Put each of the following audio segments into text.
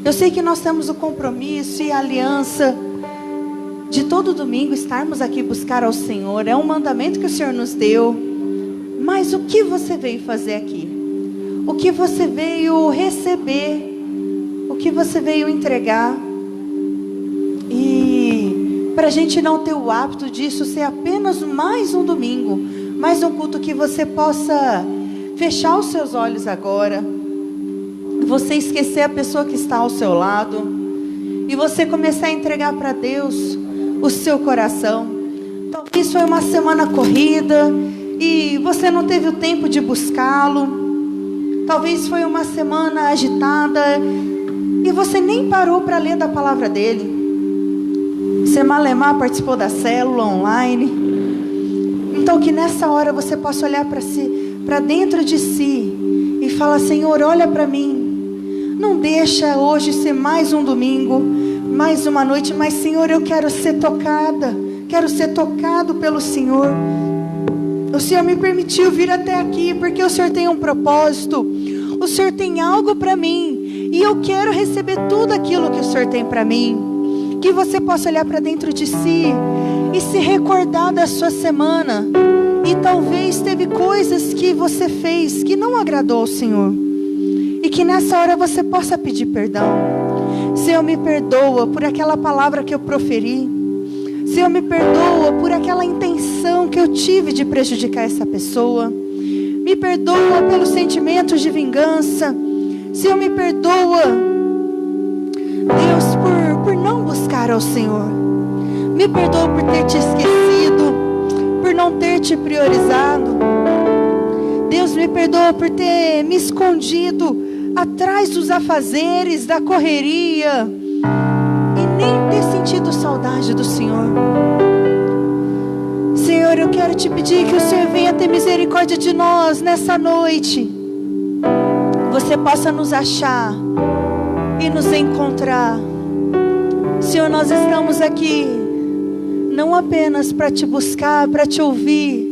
Eu sei que nós temos o compromisso e a aliança de todo domingo estarmos aqui buscar ao Senhor. É um mandamento que o Senhor nos deu. Mas o que você veio fazer aqui? O que você veio receber? O que você veio entregar? E para a gente não ter o hábito disso ser apenas mais um domingo, mais um culto, que você possa fechar os seus olhos agora, você esquecer a pessoa que está ao seu lado e você começar a entregar para Deus o seu coração. Talvez foi uma semana corrida e você não teve o tempo de buscá-lo. Talvez foi uma semana agitada e você nem parou para ler da palavra dele. Você malemar participou da célula online. Então que nessa hora você possa olhar para si, para dentro de si, e falar: Senhor, olha para mim. Não deixa hoje ser mais um domingo, mais uma noite, mas Senhor, eu quero ser tocada, quero ser tocado pelo Senhor. O Senhor me permitiu vir até aqui porque o Senhor tem um propósito, o Senhor tem algo para mim e eu quero receber tudo aquilo que o Senhor tem para mim. Que você possa olhar para dentro de si e se recordar da sua semana, e talvez teve coisas que você fez que não agradou ao Senhor, e que nessa hora você possa pedir perdão. Senhor, me perdoa por aquela palavra que eu proferi. Senhor, me perdoa por aquela intenção que eu tive de prejudicar essa pessoa. Me perdoa pelos sentimentos de vingança. Senhor, me perdoa, Deus, por não buscar ao Senhor. Me perdoa por ter te esquecido, por não ter te priorizado. Deus, me perdoa por ter me escondido atrás dos afazeres, da correria, e nem ter sentido saudade do Senhor. Senhor, eu quero te pedir que o Senhor venha ter misericórdia de nós nessa noite. Você possa nos achar e nos encontrar. Senhor, nós estamos aqui não apenas para te buscar, para te ouvir,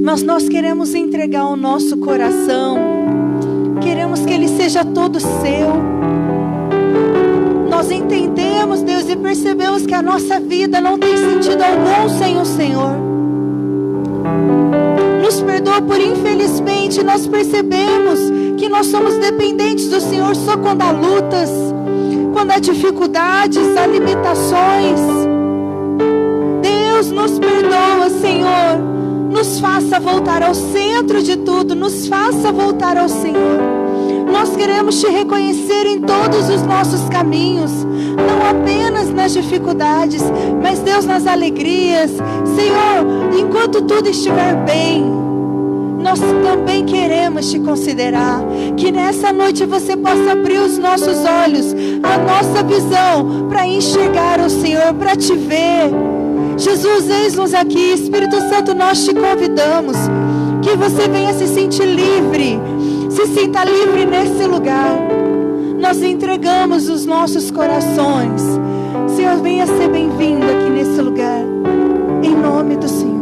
mas nós queremos entregar o nosso coração. Queremos que ele seja todo seu. Nós entendemos, Deus, e percebemos que a nossa vida não tem sentido algum sem o Senhor. Nos perdoa por, infelizmente, nós percebemos que nós somos dependentes do Senhor só quando há lutas, quando há dificuldades, há limitações. Deus, nos perdoa, Senhor. Nos faça voltar ao centro de tudo, nos faça voltar ao Senhor. Nós queremos te reconhecer em todos os nossos caminhos, não apenas nas dificuldades, mas Deus, nas alegrias. Senhor, enquanto tudo estiver bem, nós também queremos te considerar. Que nessa noite você possa abrir os nossos olhos, a nossa visão, para enxergar o Senhor, para te ver. Jesus, eis-nos aqui. Espírito Santo, nós te convidamos que você venha se sentir livre, se sinta livre nesse lugar. Nós entregamos os nossos corações. Senhor, venha ser bem-vindo aqui nesse lugar, em nome do Senhor.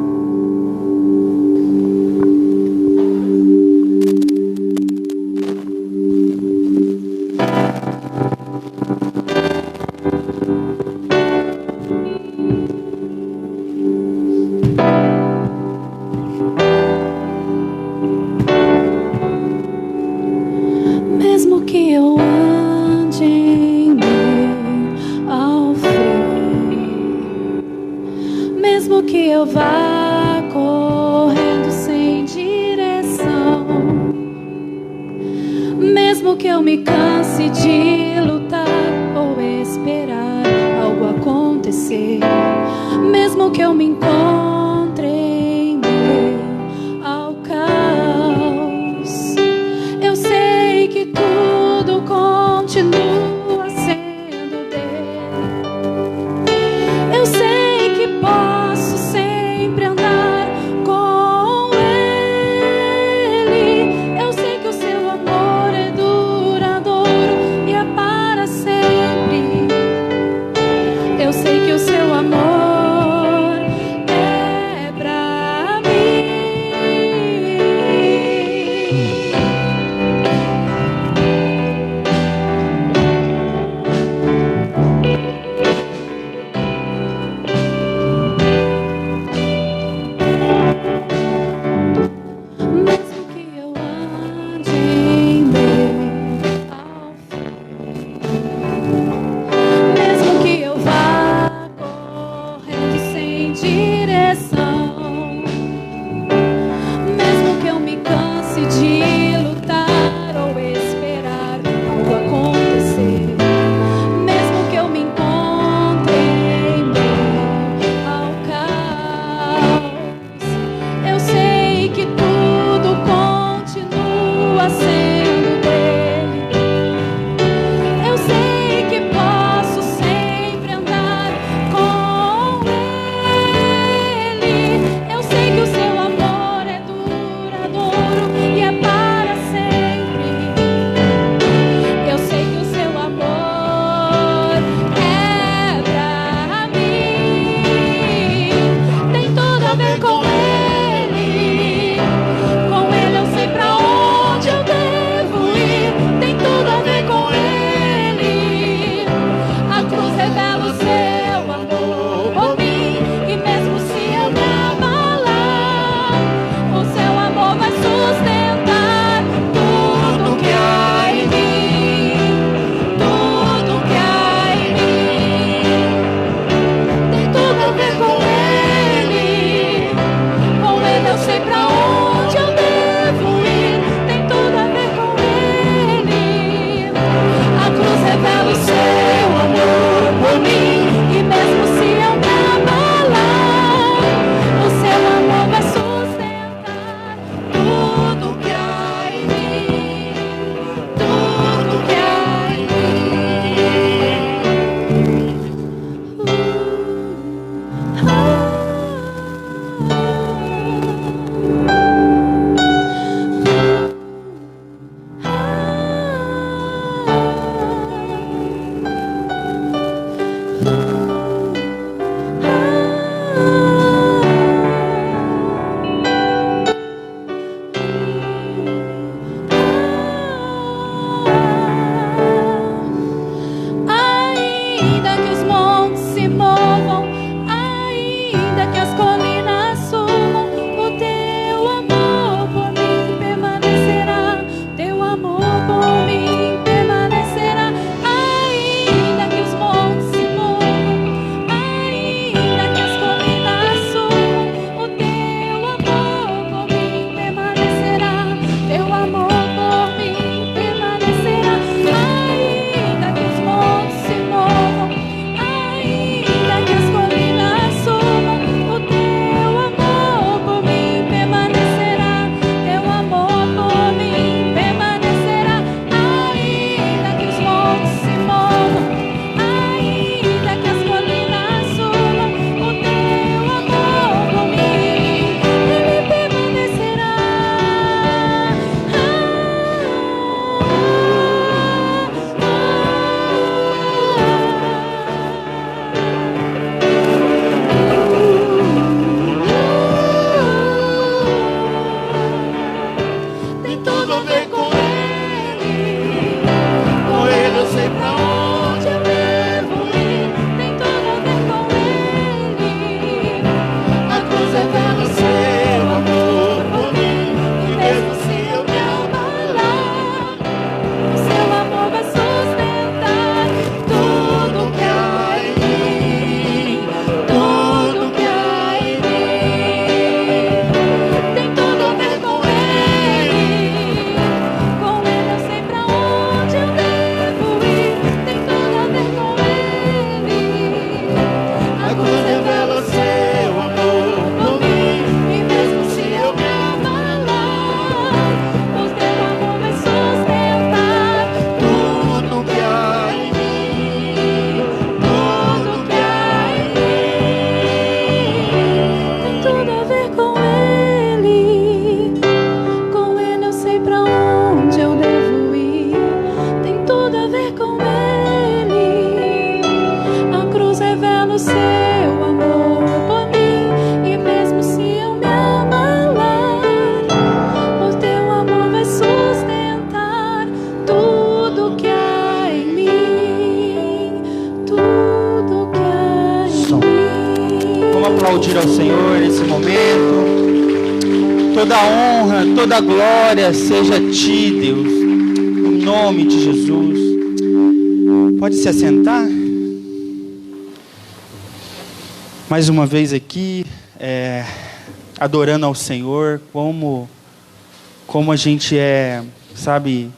aplaudir ao Senhor nesse momento. Toda honra, toda glória seja a Ti, Deus, em nome de Jesus. Pode se assentar. Mais uma vez aqui, adorando ao Senhor, como a gente sabe,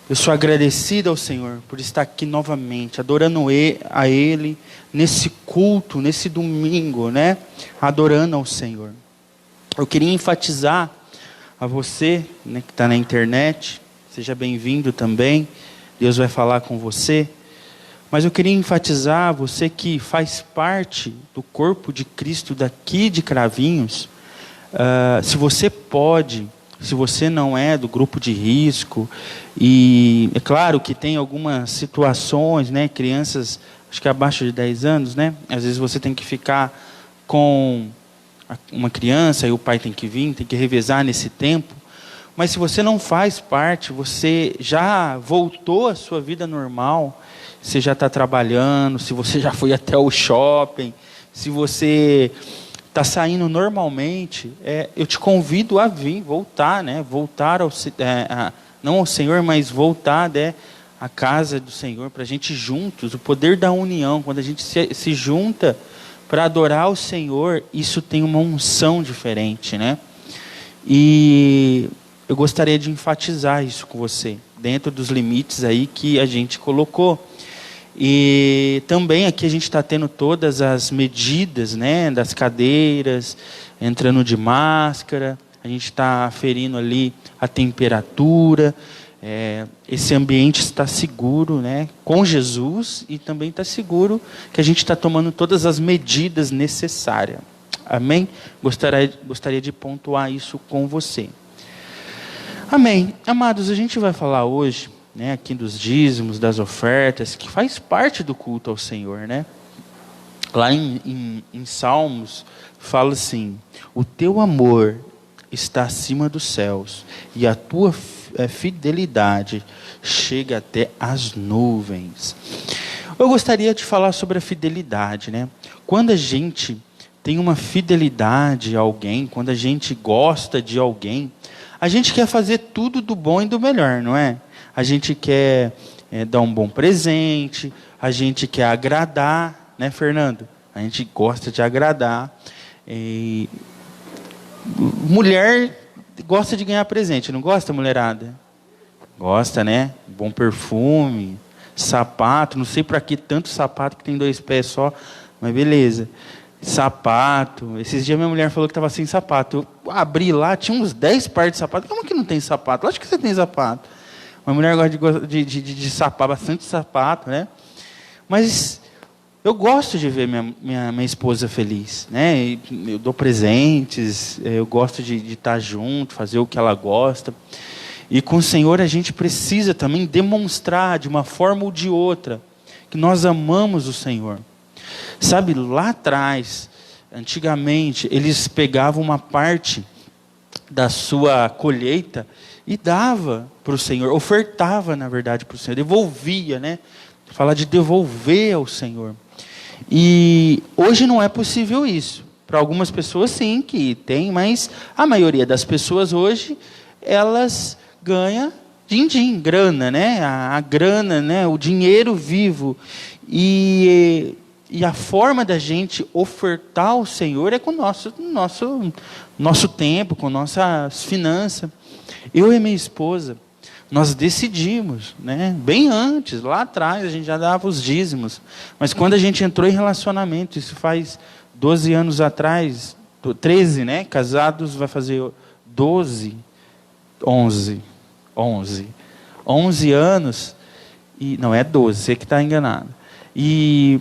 eu sou agradecido ao Senhor por estar aqui novamente, adorando a Ele, nesse culto, nesse domingo, né? Adorando ao Senhor. Eu queria enfatizar a você, né, que está na internet, seja bem-vindo também, Deus vai falar com você. Mas eu queria enfatizar a você que faz parte do corpo de Cristo daqui de Cravinhos. Se você pode, se você não é do grupo de risco, e é claro que tem algumas situações, né, crianças, acho que abaixo de 10 anos, né, às vezes você tem que ficar com uma criança e o pai tem que vir, tem que revezar nesse tempo. Mas se você não faz parte, você já voltou à sua vida normal, você já está trabalhando, se você já foi até o shopping, se você está saindo normalmente, eu te convido a vir, voltar, né? Voltar não ao Senhor, mas voltar, né, à casa do Senhor, para a gente juntos, o poder da união, quando a gente se junta para adorar o Senhor, isso tem uma unção diferente, né? E eu gostaria de enfatizar isso com você, dentro dos limites aí que a gente colocou. E também aqui a gente está tendo todas as medidas, né, das cadeiras, entrando de máscara, a gente está aferindo ali a temperatura, esse ambiente está seguro, né, com Jesus, e também está seguro que a gente está tomando todas as medidas necessárias. Amém? Gostaria de pontuar isso com você. Amém. Amados, a gente vai falar hoje, né, aqui dos dízimos, das ofertas, que faz parte do culto ao Senhor, né? Lá em Salmos, fala assim: o teu amor está acima dos céus, e a tua fidelidade chega até as nuvens. Eu gostaria de falar sobre a fidelidade, né? Quando a gente tem uma fidelidade a alguém, quando a gente gosta de alguém, a gente quer fazer tudo do bom e do melhor, não é? A gente quer dar um bom presente, a gente quer agradar, né, Fernando? A gente gosta de agradar. Mulher gosta de ganhar presente, não gosta, mulherada? Gosta, né? Bom perfume, sapato, não sei para que tanto sapato que tem 2 pés só, mas beleza. Sapato. Esses dias minha mulher falou que estava sem sapato. Eu abri lá, tinha uns 10 pares de sapato. Como que não tem sapato? Lógico que você tem sapato. Uma mulher gosta de sapato, bastante sapato, né? Mas eu gosto de ver minha esposa feliz, né? Eu dou presentes, eu gosto de estar junto, fazer o que ela gosta. E com o Senhor a gente precisa também demonstrar de uma forma ou de outra que nós amamos o Senhor. Sabe, lá atrás, antigamente, eles pegavam uma parte da sua colheita e dava para o Senhor, ofertava, na verdade, para o Senhor, devolvia, né? Fala de devolver ao Senhor. E hoje não é possível isso. Para algumas pessoas, sim, que tem, mas a maioria das pessoas hoje, elas ganham din-din, grana, né? A grana, né? O dinheiro vivo. E a forma da gente ofertar ao Senhor é com o nosso tempo, com nossas finanças. Eu e minha esposa, nós decidimos, né, bem antes, lá atrás, a gente já dava os dízimos. Mas quando a gente entrou em relacionamento, isso faz 12 anos atrás, 13, né? Casados vai fazer 11 anos, e não é 12, você que está enganado. E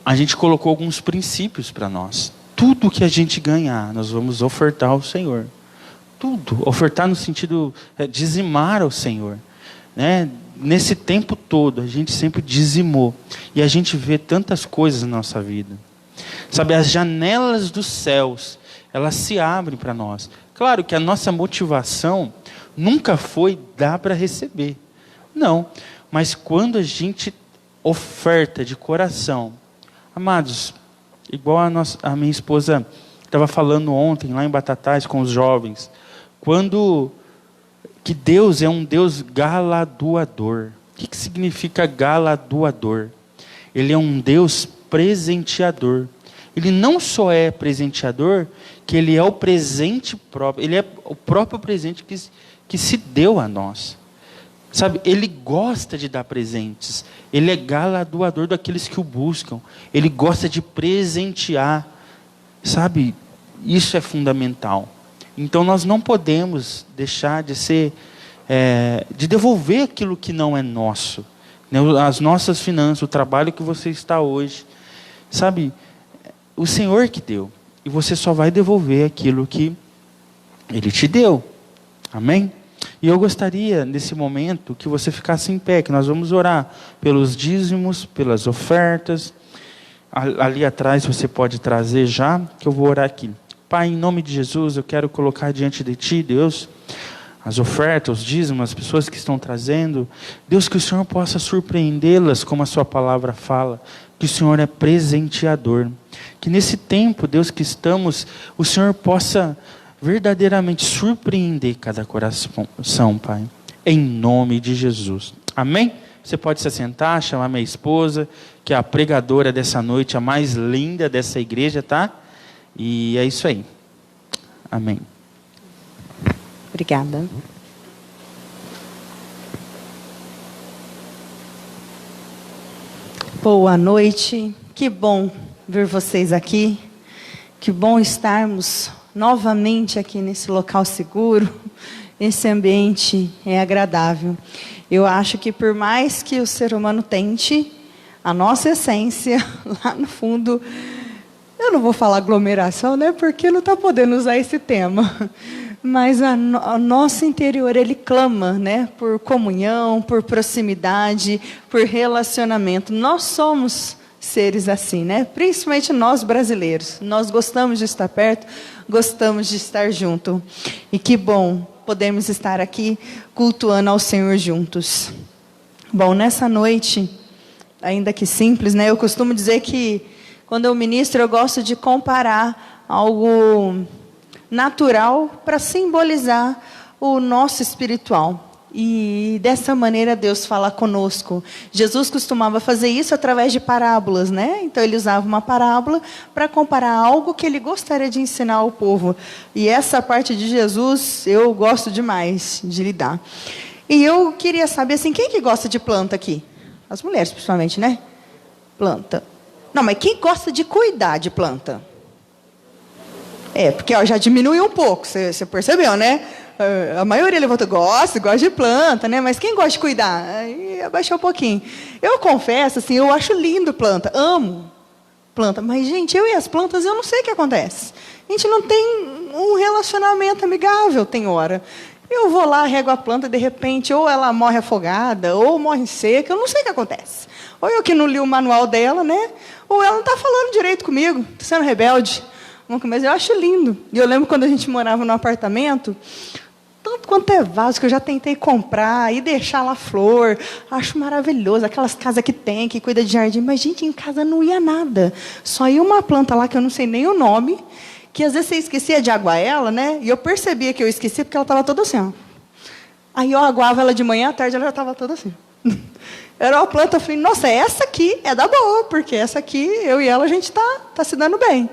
a gente colocou alguns princípios para nós. Tudo que a gente ganhar, nós vamos ofertar ao Senhor. Tudo. Ofertar no sentido dizimar ao Senhor, né? Nesse tempo todo, a gente sempre dizimou. E a gente vê tantas coisas na nossa vida. Sabe, as janelas dos céus, elas se abrem para nós. Claro que a nossa motivação nunca foi dar para receber. Não. Mas quando a gente oferta de coração, amados, igual a minha esposa estava falando ontem, lá em Batatais, com os jovens, que Deus é um Deus galardoador. O que significa galardoador? Ele é um Deus presenteador. Ele não só é presenteador, que Ele é o presente próprio, Ele é o próprio presente que se deu a nós. Sabe, Ele gosta de dar presentes. Ele é galardoador daqueles que o buscam. Ele gosta de presentear. Sabe, isso é fundamental. Então nós não podemos deixar de de devolver aquilo que não é nosso. Né? As nossas finanças, o trabalho que você está hoje. Sabe, o Senhor que deu. E você só vai devolver aquilo que Ele te deu. Amém? E eu gostaria, nesse momento, que você ficasse em pé, que nós vamos orar pelos dízimos, pelas ofertas. Ali atrás você pode trazer já, que eu vou orar aqui. Pai, em nome de Jesus, eu quero colocar diante de Ti, Deus, as ofertas, os dízimos, as pessoas que estão trazendo. Deus, que o Senhor possa surpreendê-las, como a Sua palavra fala, que o Senhor é presenteador. Que nesse tempo, Deus, que estamos, o Senhor possa verdadeiramente surpreender cada coração, Pai. Em nome de Jesus. Amém? Você pode se assentar, chamar minha esposa, que é a pregadora dessa noite, a mais linda dessa igreja, tá? E é isso aí. Amém. Obrigada. Boa noite. Que bom ver vocês aqui. Que bom estarmos novamente aqui nesse local seguro. Esse ambiente é agradável. Eu acho que por mais que o ser humano tente, a nossa essência, lá no fundo, eu não vou falar aglomeração, né? Porque não está podendo usar esse tema. Mas o nosso interior, ele clama, né? Por comunhão, por proximidade, por relacionamento. Nós somos seres assim, né? Principalmente nós brasileiros. Nós gostamos de estar perto, gostamos de estar junto. E que bom podemos estar aqui cultuando ao Senhor juntos. Bom, nessa noite, ainda que simples, né? Eu costumo dizer que quando eu ministro, eu gosto de comparar algo natural para simbolizar o nosso espiritual. E dessa maneira Deus fala conosco. Jesus costumava fazer isso através de parábolas, né? Então ele usava uma parábola para comparar algo que ele gostaria de ensinar ao povo. E essa parte de Jesus eu gosto demais de lidar. E eu queria saber assim, quem que gosta de planta aqui? As mulheres principalmente, né? Planta. Não, mas quem gosta de cuidar de planta? Porque já diminui um pouco, você percebeu, né? A maioria levantou, gosta de planta, né? Mas quem gosta de cuidar? Aí abaixou um pouquinho. Eu confesso, assim, eu acho lindo planta, amo planta. Mas, gente, eu e as plantas, eu não sei o que acontece. A gente não tem um relacionamento amigável, tem hora. Eu vou lá, rego a planta, de repente, ou ela morre afogada, ou morre seca, eu não sei o que acontece. Ou eu que não li o manual dela, né? Ou ela não está falando direito comigo, está sendo rebelde. Mas eu acho lindo. E eu lembro quando a gente morava no apartamento, tanto quanto é vaso que eu já tentei comprar e deixar lá flor. Acho maravilhoso. Aquelas casas que tem, que cuida de jardim. Mas, gente, em casa não ia nada. Só ia uma planta lá que eu não sei nem o nome, que às vezes você esquecia de aguar ela, né? E eu percebia que eu esquecia porque ela estava toda assim, ó. Aí eu aguava ela de manhã, à tarde ela já estava toda assim. Era uma planta, eu falei, nossa, essa aqui é da boa, porque essa aqui, eu e ela, a gente tá se dando bem.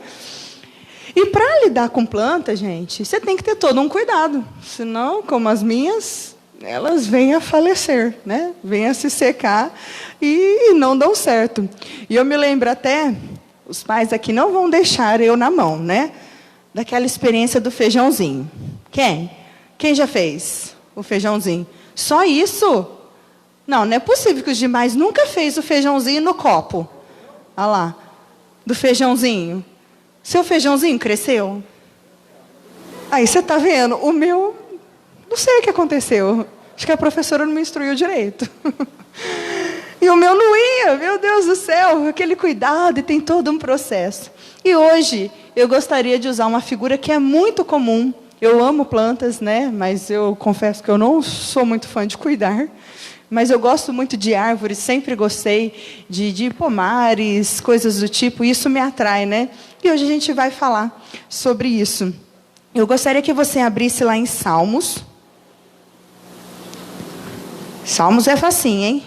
E para lidar com planta, gente, você tem que ter todo um cuidado. Senão, como as minhas, elas vêm a falecer, né? Vêm a se secar e não dão certo. E eu me lembro até, os pais aqui não vão deixar eu na mão, né? Daquela experiência do feijãozinho. Quem? Quem já fez o feijãozinho? Só isso? Não é possível que os demais nunca fez o feijãozinho no copo. Olha lá, do feijãozinho. Seu feijãozinho cresceu? Aí você está vendo, o meu, não sei o que aconteceu. Acho que a professora não me instruiu direito. E o meu não ia, meu Deus do céu, aquele cuidado, e tem todo um processo. E hoje, eu gostaria de usar uma figura que é muito comum. Eu amo plantas, né? Mas eu confesso que eu não sou muito fã de cuidar. mas eu gosto muito de árvores, sempre gostei de pomares, coisas do tipo, e isso me atrai, né? E hoje a gente vai falar sobre isso. Eu gostaria que você abrisse lá em Salmos. Salmos é facinho, hein?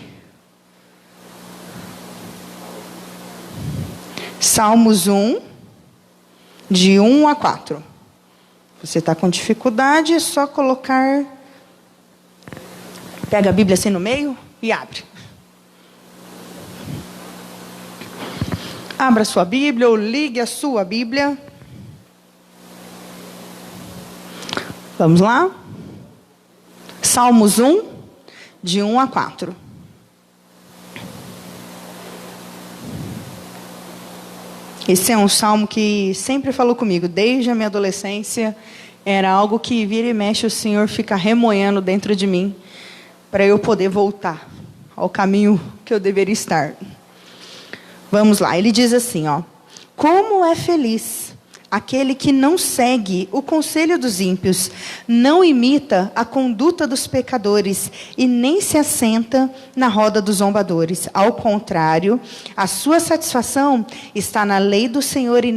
Salmos 1, de 1 a 4. Você está com dificuldade, é só colocar... Pega a Bíblia assim no meio e abre. Abra a sua Bíblia ou ligue a sua Bíblia. Vamos lá? Salmos 1, de 1 a 4. Esse é um salmo que sempre falou comigo, desde a minha adolescência. Era algo que vira e mexe, o Senhor fica remoendo dentro de mim, para eu poder voltar ao caminho que eu deveria estar. Vamos lá, ele diz assim, ó. Como é feliz aquele que não segue o conselho dos ímpios, não imita a conduta dos pecadores e nem se assenta na roda dos zombadores. Ao contrário, a sua satisfação está na lei do Senhor e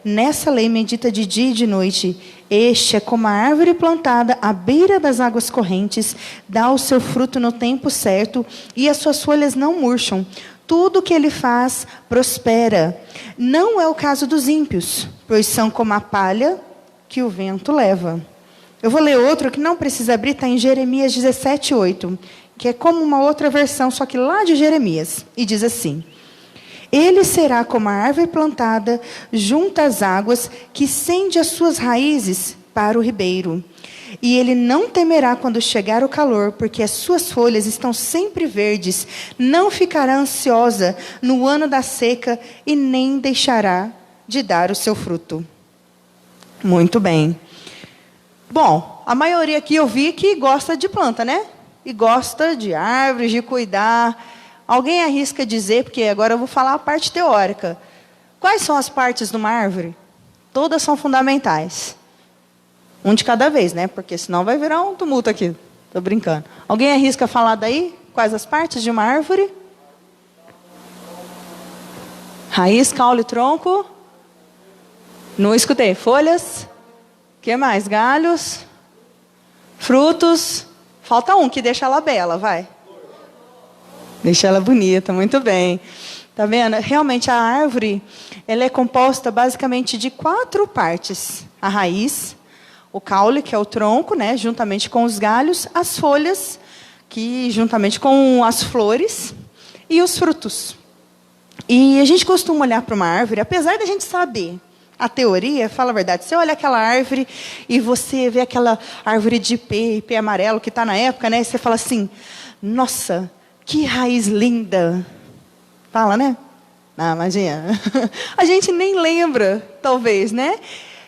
nessa lei medita de dia e de noite. Este é como a árvore plantada à beira das águas correntes, dá o seu fruto no tempo certo e as suas folhas não murcham. Tudo que ele faz prospera. Não é o caso dos ímpios, pois são como a palha que o vento leva. Eu vou ler outro que não precisa abrir, está em Jeremias 17:8, que é como uma outra versão, só que lá de Jeremias. E diz assim: ele será como a árvore plantada junto às águas, que estende as suas raízes para o ribeiro. E ele não temerá quando chegar o calor, porque as suas folhas estão sempre verdes. Não ficará ansiosa no ano da seca e nem deixará de dar o seu fruto. Muito bem. Bom, a maioria aqui eu vi que gosta de planta, né? E gosta de árvores, de cuidar. Alguém arrisca dizer, porque agora eu vou falar a parte teórica. Quais são as partes de uma árvore? Todas são fundamentais. Um de cada vez, né? Porque senão vai virar um tumulto aqui. Estou brincando. Alguém arrisca falar daí? Quais as partes de uma árvore? Raiz, caule, tronco. Não escutei. Folhas. O que mais? Galhos. Frutos. Falta um que deixa ela bela, vai. Deixa ela bonita, muito bem. Tá vendo? Realmente a árvore, ela é composta basicamente de 4 partes. A raiz, o caule, que é o tronco, né, juntamente com os galhos, as folhas, que juntamente com as flores, e os frutos. E a gente costuma olhar para uma árvore, apesar da gente saber a teoria, fala a verdade, você olha aquela árvore e você vê aquela árvore de ipê amarelo que está na época, né, e você fala assim, nossa, que raiz linda. Fala, né? Ah, imagina. A gente nem lembra, talvez, né?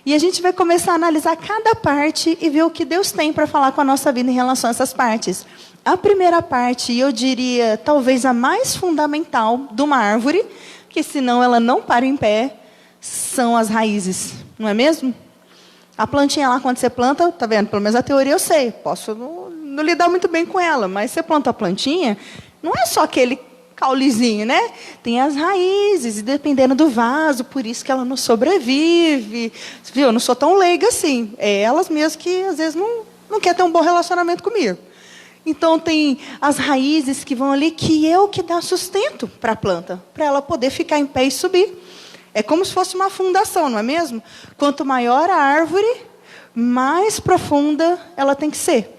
E a gente vai começar a analisar cada parte e ver o que Deus tem para falar com a nossa vida em relação a essas partes. A primeira parte, eu diria, talvez a mais fundamental de uma árvore, que senão ela não para em pé, são as raízes. Não é mesmo? A plantinha lá, quando você planta, tá vendo? Pelo menos a teoria eu sei. Posso não lidar muito bem com ela, mas você planta a plantinha, não é só aquele caulezinho, né? Tem as raízes, e dependendo do vaso, por isso que ela não sobrevive. Viu? Eu não sou tão leiga assim. É elas mesmas que, às vezes, não quer ter um bom relacionamento comigo. Então, tem as raízes que vão ali, que é o que dá sustento para a planta, para ela poder ficar em pé e subir. É como se fosse uma fundação, não é mesmo? Quanto maior a árvore, mais profunda ela tem que ser.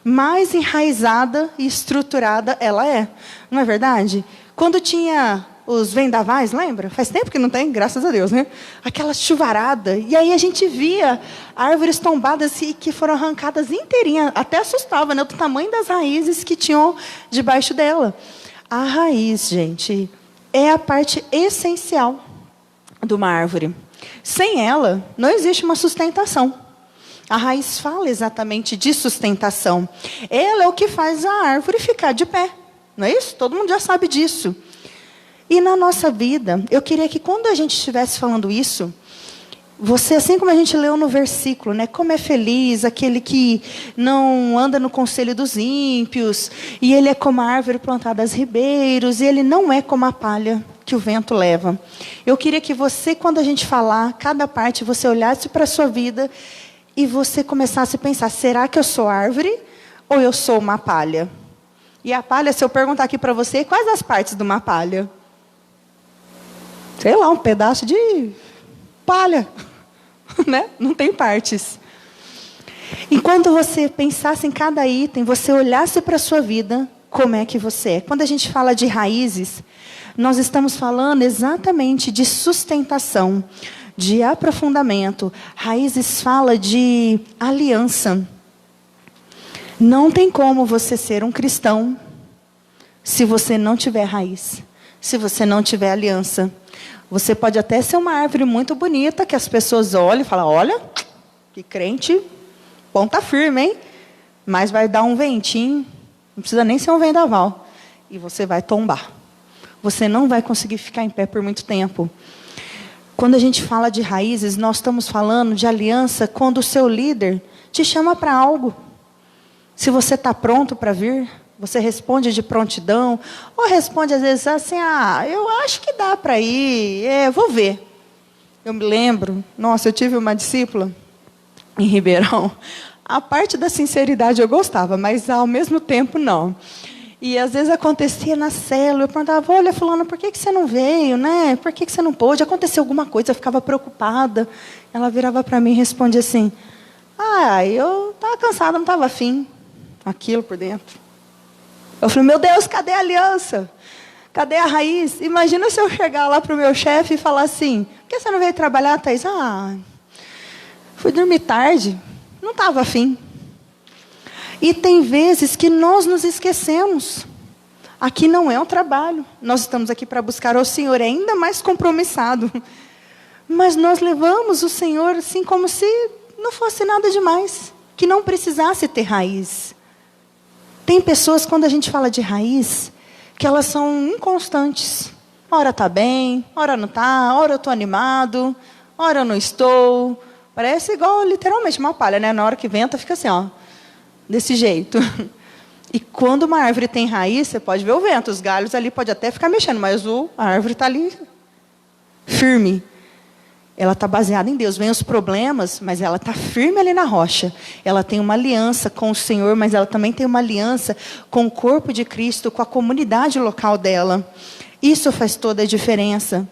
Mais enraizada e estruturada ela é. Não é verdade? Quando tinha os vendavais, lembra? Faz tempo que não tem, graças a Deus, né? Aquela chuvarada. E aí a gente via árvores tombadas que foram arrancadas inteirinhas. Até assustava, né? O tamanho das raízes que tinham debaixo dela. A raiz, gente, é a parte essencial de uma árvore. Sem ela, não existe uma sustentação. A raiz fala exatamente de sustentação. Ela é o que faz a árvore ficar de pé. Não é isso? Todo mundo já sabe disso. E na nossa vida, eu queria que quando a gente estivesse falando isso, Você, assim como a gente leu no versículo, né? Como é feliz aquele que não anda no conselho dos ímpios, e ele é como a árvore plantada aos ribeiros, e ele não é como a palha que o vento leva. Eu queria que você, quando a gente falar, cada parte, você olhasse para a sua vida e você começasse a pensar, será que eu sou árvore ou eu sou uma palha? E a palha, se eu perguntar aqui para você, quais as partes de uma palha? Sei lá, um pedaço de palha. Né? Não tem partes. Enquanto você pensasse em cada item, você olhasse para a sua vida, como é que você é. Quando a gente fala de raízes, nós estamos falando exatamente de sustentação, de aprofundamento. Raízes fala de aliança. Não tem como você ser um cristão se você não tiver raiz, se você não tiver aliança. Você pode até ser uma árvore muito bonita, que as pessoas olham e falam, olha, que crente, ponta firme, hein? Mas vai dar um ventinho, não precisa nem ser um vendaval, e você vai tombar. Você não vai conseguir ficar em pé por muito tempo. Quando a gente fala de raízes, nós estamos falando de aliança quando o seu líder te chama para algo. Se você está pronto para vir, você responde de prontidão, ou responde às vezes assim, eu acho que dá para ir, vou ver. Eu me lembro, nossa, eu tive uma discípula em Ribeirão, a parte da sinceridade eu gostava, mas ao mesmo tempo não. E às vezes acontecia na célula, eu perguntava, olha fulana, por que você não veio, né? Por que você não pôde? Aconteceu alguma coisa, eu ficava preocupada. Ela virava para mim e respondia assim, eu estava cansada, não estava afim. Aquilo por dentro. Eu falei, meu Deus, cadê a aliança? Cadê a raiz? Imagina se eu chegar lá para o meu chefe e falar assim, por que você não veio trabalhar, Thaís? Fui dormir tarde, não estava afim. E tem vezes que nós nos esquecemos. Aqui não é um trabalho. Nós estamos aqui para buscar ao Senhor, ainda mais compromissado. Mas nós levamos o Senhor assim como se não fosse nada demais. Que não precisasse ter raiz. Tem pessoas, quando a gente fala de raiz, que elas são inconstantes. Ora está bem, ora não está, ora eu estou animado, ora eu não estou. Parece igual, literalmente, uma palha, né? Na hora que venta, fica assim, desse jeito. E quando uma árvore tem raiz, você pode ver o vento. Os galhos ali podem até ficar mexendo, mas a árvore está ali firme. Ela está baseada em Deus. Vem os problemas, mas ela está firme ali na rocha. Ela tem uma aliança com o Senhor, mas ela também tem uma aliança com o corpo de Cristo, com a comunidade local dela. Isso faz toda a diferença.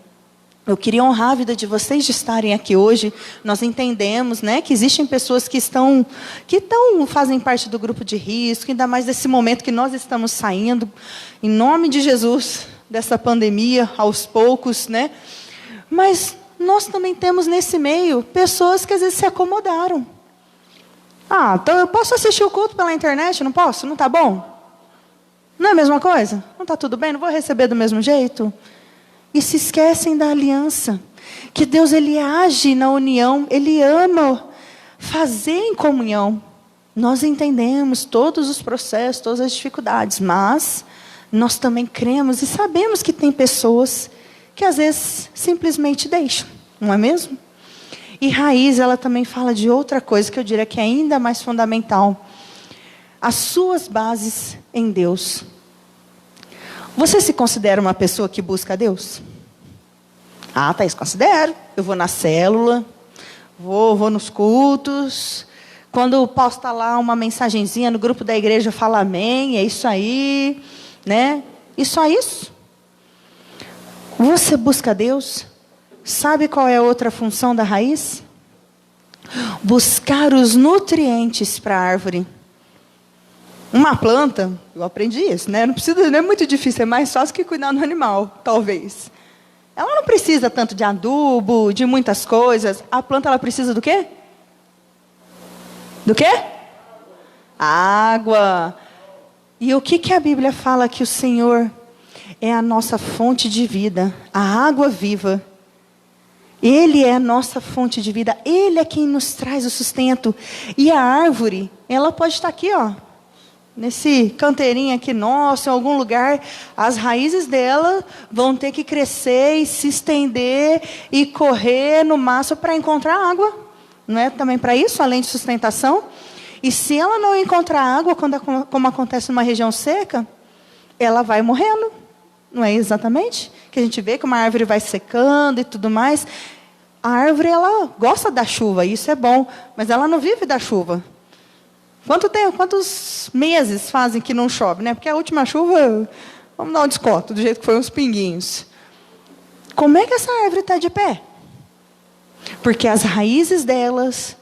Eu queria honrar a vida de vocês de estarem aqui hoje. Nós entendemos, né, que existem pessoas que fazem parte do grupo de risco, ainda mais nesse momento que nós estamos saindo, em nome de Jesus, dessa pandemia, aos poucos, né? Mas nós também temos nesse meio pessoas que às vezes se acomodaram. Então eu posso assistir o culto pela internet? Não posso? Não está bom? Não é a mesma coisa? Não está tudo bem? Não vou receber do mesmo jeito? E se esquecem da aliança. Que Deus, Ele age na união. Ele ama fazer em comunhão. Nós entendemos todos os processos, todas as dificuldades. Mas nós também cremos e sabemos que tem pessoas que às vezes simplesmente deixam. Não é mesmo? E raiz, ela também fala de outra coisa que eu diria que é ainda mais fundamental. As suas bases em Deus. Você se considera uma pessoa que busca a Deus? Thaís, considero. Eu vou na célula, vou nos cultos. Quando posta lá uma mensagenzinha no grupo da igreja, fala amém, é isso aí, né? E só isso? Você busca a Deus? Sabe qual é a outra função da raiz? Buscar os nutrientes para a árvore. Uma planta, eu aprendi isso, né? Não é muito difícil, é mais fácil que cuidar do animal, talvez. Ela não precisa tanto de adubo, de muitas coisas. A planta, ela precisa do quê? Do quê? Água. E o que a Bíblia fala? Que o Senhor é a nossa fonte de vida, a água viva. Ele é a nossa fonte de vida. Ele é quem nos traz o sustento. E a árvore, ela pode estar aqui, nesse canteirinho aqui nosso, em algum lugar, as raízes dela vão ter que crescer e se estender e correr no máximo para encontrar água. Não é também para isso, além de sustentação? E se ela não encontrar água, como acontece numa região seca, ela vai morrendo. Não é exatamente? Que a gente vê que uma árvore vai secando e tudo mais. A árvore, ela gosta da chuva, isso é bom, mas ela não vive da chuva. Quantos meses fazem que não chove, né? Porque a última chuva, vamos dar um desconto, do jeito que foi uns pinguinhos. Como é que essa árvore está de pé? Porque as raízes delas,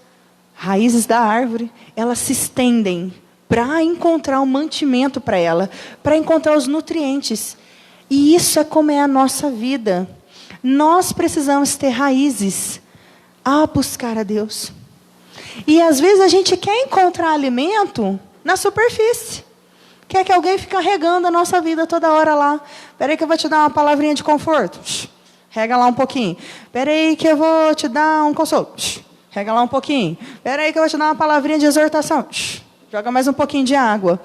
raízes da árvore, elas se estendem para encontrar o mantimento para ela, para encontrar os nutrientes. E isso é como é a nossa vida. Nós precisamos ter raízes a buscar a Deus. E às vezes a gente quer encontrar alimento na superfície. Quer que alguém fique regando a nossa vida toda hora lá. Espera aí que eu vou te dar uma palavrinha de conforto. Rega lá um pouquinho. Espera aí que eu vou te dar um consolo. Rega lá um pouquinho. Espera aí que eu vou te dar uma palavrinha de exortação. Joga mais um pouquinho de água.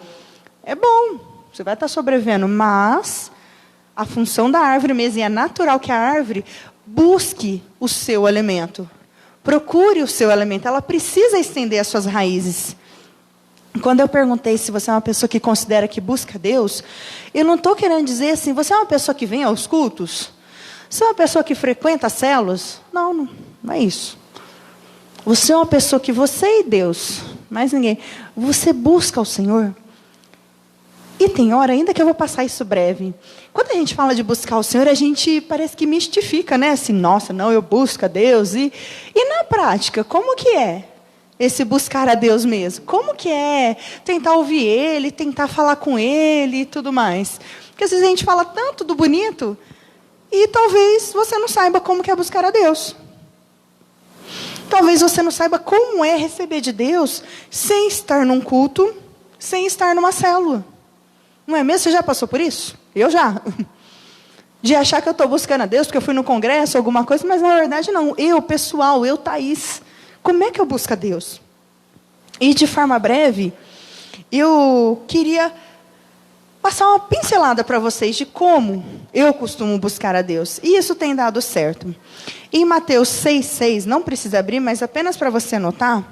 É bom, você vai estar sobrevivendo, mas a função da árvore mesmo, e é natural que a árvore busque o seu alimento. Procure o seu alimento. Ela precisa estender as suas raízes. Quando eu perguntei se você é uma pessoa que considera que busca Deus, eu não estou querendo dizer assim, você é uma pessoa que vem aos cultos? Você é uma pessoa que frequenta as células? Não é isso. Você é uma pessoa que você e Deus, mais ninguém, você busca o Senhor. E tem hora, ainda que eu vou passar isso breve. Quando a gente fala de buscar o Senhor, a gente parece que mistifica, né? Assim, nossa, não, eu busco a Deus. E na prática, como que é esse buscar a Deus mesmo? Como que é tentar ouvir Ele, tentar falar com Ele e tudo mais? Porque às vezes a gente fala tanto do bonito e talvez você não saiba como que é buscar a Deus. Talvez você não saiba como é receber de Deus sem estar num culto, sem estar numa célula. Não é mesmo? Você já passou por isso? Eu já. De achar que eu estou buscando a Deus porque eu fui no congresso, alguma coisa, mas na verdade não. Eu, Thaís, como é que eu busco a Deus? E de forma breve, eu queria passar uma pincelada para vocês de como eu costumo buscar a Deus. E isso tem dado certo. Em Mateus 6,6, não precisa abrir, mas apenas para você anotar,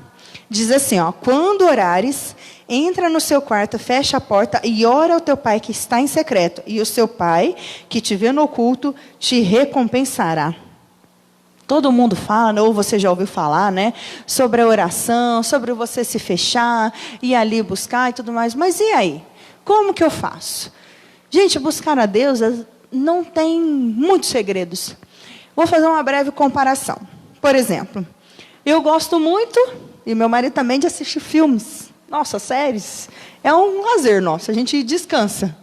diz assim, ó, quando orares, entra no seu quarto, fecha a porta e ora ao teu pai que está em secreto. E o seu pai, que te vê no oculto, te recompensará. Todo mundo fala, ou você já ouviu falar, né? Sobre a oração, sobre você se fechar, ir ali buscar e tudo mais. Mas e aí? Como que eu faço? Gente, buscar a Deus não tem muitos segredos. Vou fazer uma breve comparação. Por exemplo, eu gosto muito, e meu marido também, de assistir filmes. Nossa, séries. É um lazer nosso, a gente descansa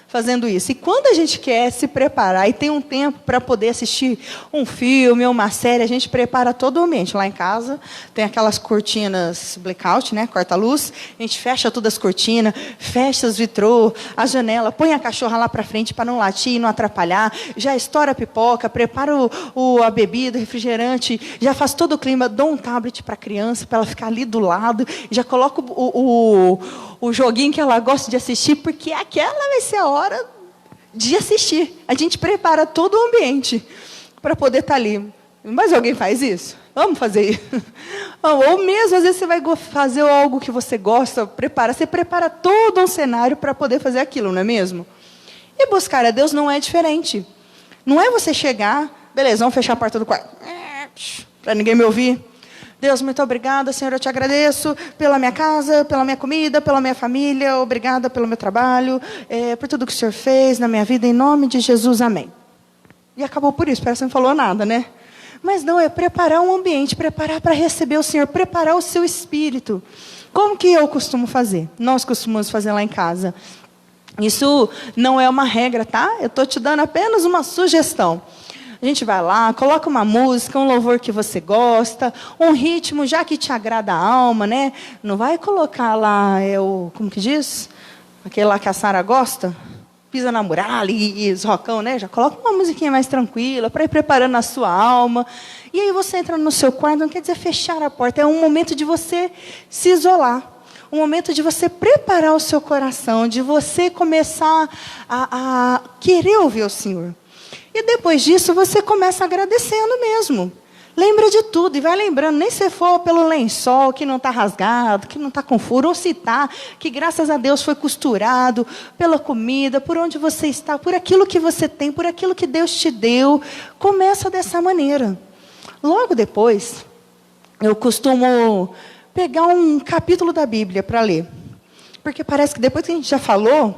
fazendo isso. E quando a gente quer se preparar e tem um tempo para poder assistir um filme ou uma série, a gente prepara todo o ambiente. Lá em casa tem aquelas cortinas blackout, né? Corta-luz. A gente fecha todas as cortinas, fecha os vitrô, a janela, põe a cachorra lá para frente para não latir e não atrapalhar. Já estoura a pipoca, prepara a bebida, o refrigerante, já faz todo o clima. Dou um tablet para a criança, para ela ficar ali do lado. Já coloco o joguinho que ela gosta de assistir, porque aquela vai ser a hora de assistir. A gente prepara todo o ambiente para poder estar ali. Mas alguém faz isso? Vamos fazer isso. Ou mesmo, às vezes, você vai fazer algo que você gosta, você prepara todo um cenário para poder fazer aquilo, não é mesmo? E buscar a Deus não é diferente. Não é você chegar, beleza, vamos fechar a porta do quarto, para ninguém me ouvir. Deus, muito obrigada, Senhor, eu te agradeço pela minha casa, pela minha comida, pela minha família, obrigada pelo meu trabalho, por tudo que o Senhor fez na minha vida, em nome de Jesus, amém. E acabou por isso, parece que não falou nada, né? Mas não, é preparar um ambiente, preparar para receber o Senhor, preparar o seu espírito. Como que eu costumo fazer? Nós costumamos fazer lá em casa. Isso não é uma regra, tá? Eu estou te dando apenas uma sugestão. A gente vai lá, coloca uma música, um louvor que você gosta, um ritmo já que te agrada a alma, né? Não vai colocar lá, como que diz? Aquele lá que a Sara gosta, pisa na muralha e rocão, né? Já coloca uma musiquinha mais tranquila, para ir preparando a sua alma. E aí você entra no seu quarto, não quer dizer fechar a porta, é um momento de você se isolar. um momento de você preparar o seu coração, de você começar a querer ouvir o Senhor. E depois disso, você começa agradecendo mesmo. Lembra de tudo e vai lembrando, nem se for pelo lençol que não está rasgado, que não está com furo, ou se está, que graças a Deus foi costurado, pela comida, por onde você está, por aquilo que você tem, por aquilo que Deus te deu. Começa dessa maneira. Logo depois, eu costumo pegar um capítulo da Bíblia para ler. Porque parece que depois que a gente já falou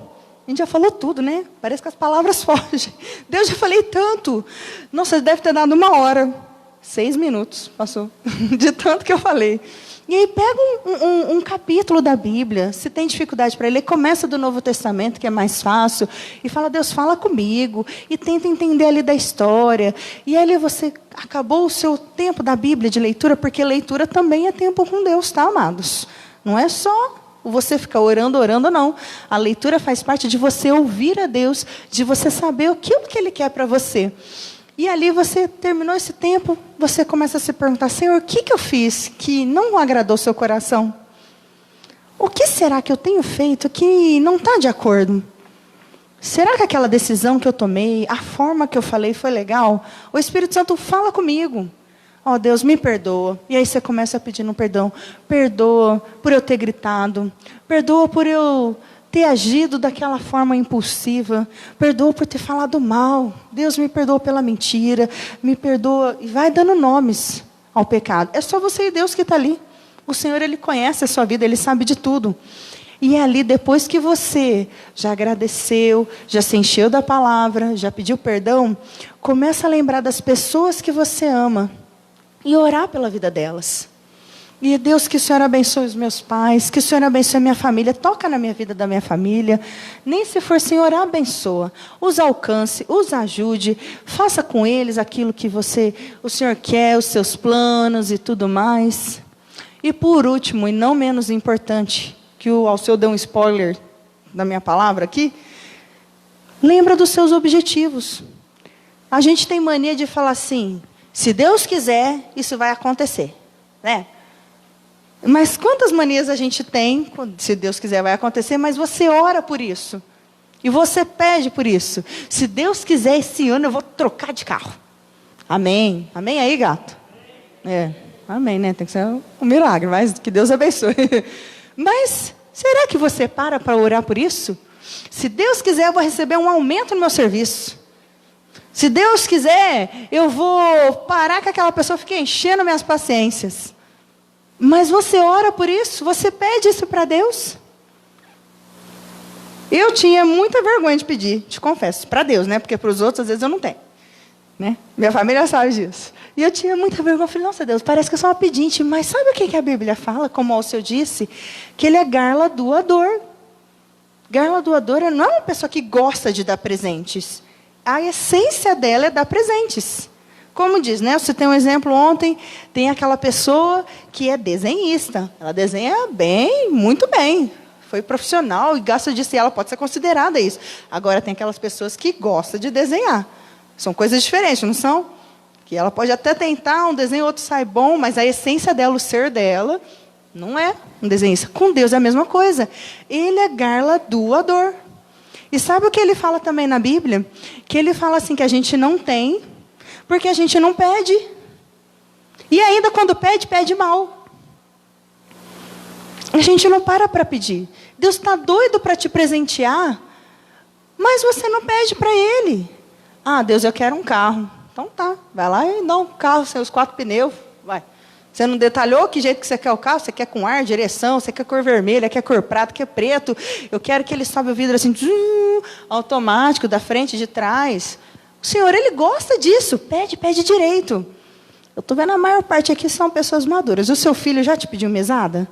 tudo, né? Parece que as palavras fogem. Deus, já falei tanto. Nossa, deve ter dado 1 hora. 6 minutos passou, de tanto que eu falei. E aí pega um capítulo da Bíblia, se tem dificuldade para ler, começa do Novo Testamento, que é mais fácil, e fala, Deus, fala comigo, e tenta entender ali da história. E aí você acabou o seu tempo da Bíblia de leitura, porque leitura também é tempo com Deus, tá, amados? Não é só você ficar orando, não. A leitura faz parte de você ouvir a Deus, de você saber aquilo que Ele quer para você. E ali você terminou esse tempo, você começa a se perguntar, Senhor, o que eu fiz que não agradou o seu coração? O que será que eu tenho feito que não está de acordo? Será que aquela decisão que eu tomei, a forma que eu falei foi legal? O Espírito Santo fala comigo. Ó, Deus, me perdoa. E aí você começa a pedir um perdão. Perdoa por eu ter gritado. Perdoa por eu ter agido daquela forma impulsiva. Perdoa por ter falado mal. Deus, me perdoa pela mentira. Me perdoa. E vai dando nomes ao pecado. É só você e Deus que está ali. O Senhor, Ele conhece a sua vida. Ele sabe de tudo. E é ali, depois que você já agradeceu, já se encheu da palavra, já pediu perdão, começa a lembrar das pessoas que você ama e orar pela vida delas. E Deus, que o Senhor abençoe os meus pais, que o Senhor abençoe a minha família, toca na minha vida da minha família. Nem se for, Senhor, abençoa. Os alcance, os ajude, faça com eles aquilo que o Senhor quer, os seus planos e tudo mais. E por último, e não menos importante, que o Alceu deu um spoiler da minha palavra aqui, lembra dos seus objetivos. A gente tem mania de falar assim, se Deus quiser, isso vai acontecer, né? Mas quantas manias a gente tem, se Deus quiser vai acontecer, mas você ora por isso. E você pede por isso. Se Deus quiser, esse ano eu vou trocar de carro. Amém. Amém aí, gato? É, amém, né? Tem que ser um milagre, mas que Deus abençoe. Mas será que você para orar por isso? Se Deus quiser, eu vou receber um aumento no meu serviço. Se Deus quiser, eu vou parar que aquela pessoa fique enchendo minhas paciências. Mas você ora por isso? Você pede isso para Deus? Eu tinha muita vergonha de pedir, te confesso, para Deus, né? Porque para os outros, às vezes, eu não tenho. Né? Minha família sabe disso. E eu tinha muita vergonha. Eu falei, nossa Deus, parece que eu sou uma pedinte. Mas sabe o que a Bíblia fala, como o Alceu disse? Que ele é galardoador. Galardoador não é uma pessoa que gosta de dar presentes. A essência dela é dar presentes. Como diz, né? Você tem um exemplo ontem, tem aquela pessoa que é desenhista. Ela desenha bem, muito bem. Foi profissional e gasta disso, e ela pode ser considerada isso. Agora tem aquelas pessoas que gostam de desenhar. São coisas diferentes, não são? Que ela pode até tentar um desenho, outro sai bom, mas a essência dela, o ser dela, não é um desenhista. Com Deus é a mesma coisa. Ele é galardoador. E sabe o que ele fala também na Bíblia? Que ele fala assim, que a gente não tem, porque a gente não pede. E ainda quando pede, pede mal. A gente não para pedir. Deus está doido para te presentear, mas você não pede para Ele. Ah, Deus, eu quero um carro. Então tá, vai lá e dá um carro sem os 4 pneus. Vai. Você não detalhou que jeito que você quer o carro? Você quer com ar, direção, você quer cor vermelha, quer cor prata, quer preto. Eu quero que ele sobe o vidro assim, automático, da frente, de trás. O Senhor, Ele gosta disso. Pede direito. Eu estou vendo a maior parte aqui são pessoas maduras. O seu filho já te pediu mesada?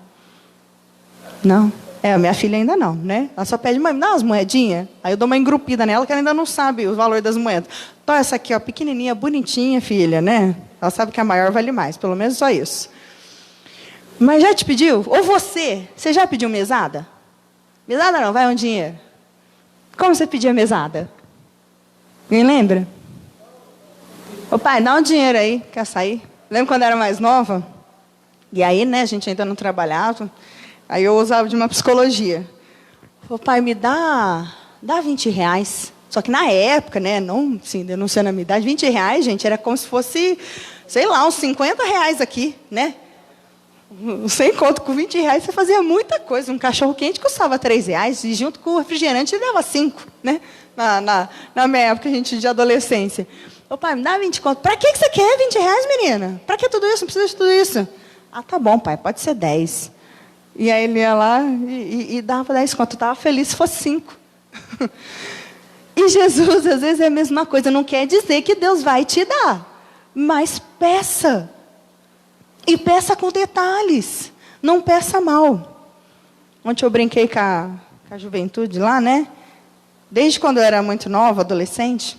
Não. A minha filha ainda não, né? Ela só pede, mãe, me dá umas moedinhas. Aí eu dou uma engrupida nela, que ela ainda não sabe o valor das moedas. Então, essa aqui, ó, pequenininha, bonitinha, filha, né? Ela sabe que a maior vale mais, pelo menos só isso. Mas já te pediu? Ou você já pediu mesada? Mesada não, vai um dinheiro. Como você pedia mesada? Ninguém lembra? Ô pai, dá um dinheiro aí, quer sair? Lembra quando eu era mais nova? E aí, né, a gente ainda não trabalhava. Aí eu usava de uma psicologia. Falei, pai, me dá R$20. Só que na época, né, não assim, denunciando a minha idade, R$20, gente, era como se fosse, sei lá, uns R$50 aqui, né? Sem conto, com R$20 você fazia muita coisa. Um cachorro quente custava R$3, e junto com o refrigerante ele dava 5, né? Na minha época, gente, de adolescência. Ô pai, me dá 20 conto. Pra que você quer R$20, menina? Pra que tudo isso? Não precisa de tudo isso. Ah, tá bom, pai, pode ser 10. E aí ele ia lá e dava 10 conto. Eu estava feliz se fosse 5. E Jesus, às vezes, é a mesma coisa. Não quer dizer que Deus vai te dar. Mas peça. E peça com detalhes. Não peça mal. Ontem eu brinquei com a juventude lá, né? Desde quando eu era muito nova, adolescente,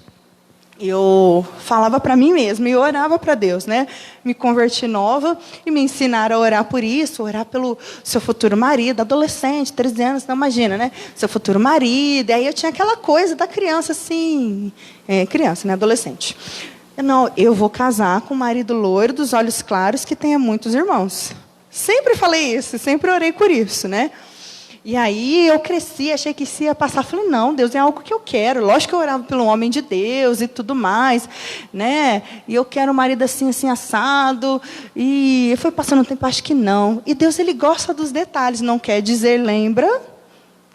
eu falava para mim mesma e eu orava para Deus, né? Me converti nova e me ensinaram a orar por isso, orar pelo seu futuro marido, adolescente, 13 anos, não imagina, né? Seu futuro marido. E aí eu tinha aquela coisa da criança assim, criança, né? Adolescente. Não, eu vou casar com um marido loiro, dos olhos claros, que tenha muitos irmãos. Sempre falei isso, sempre orei por isso, né? E aí eu cresci, achei que isso ia passar. Falei, não, Deus é algo que eu quero. Lógico que eu orava pelo homem de Deus e tudo mais, né? E eu quero um marido assim, assim, assado. E foi passando um tempo, acho que não. E Deus, Ele gosta dos detalhes. Não quer dizer, lembra,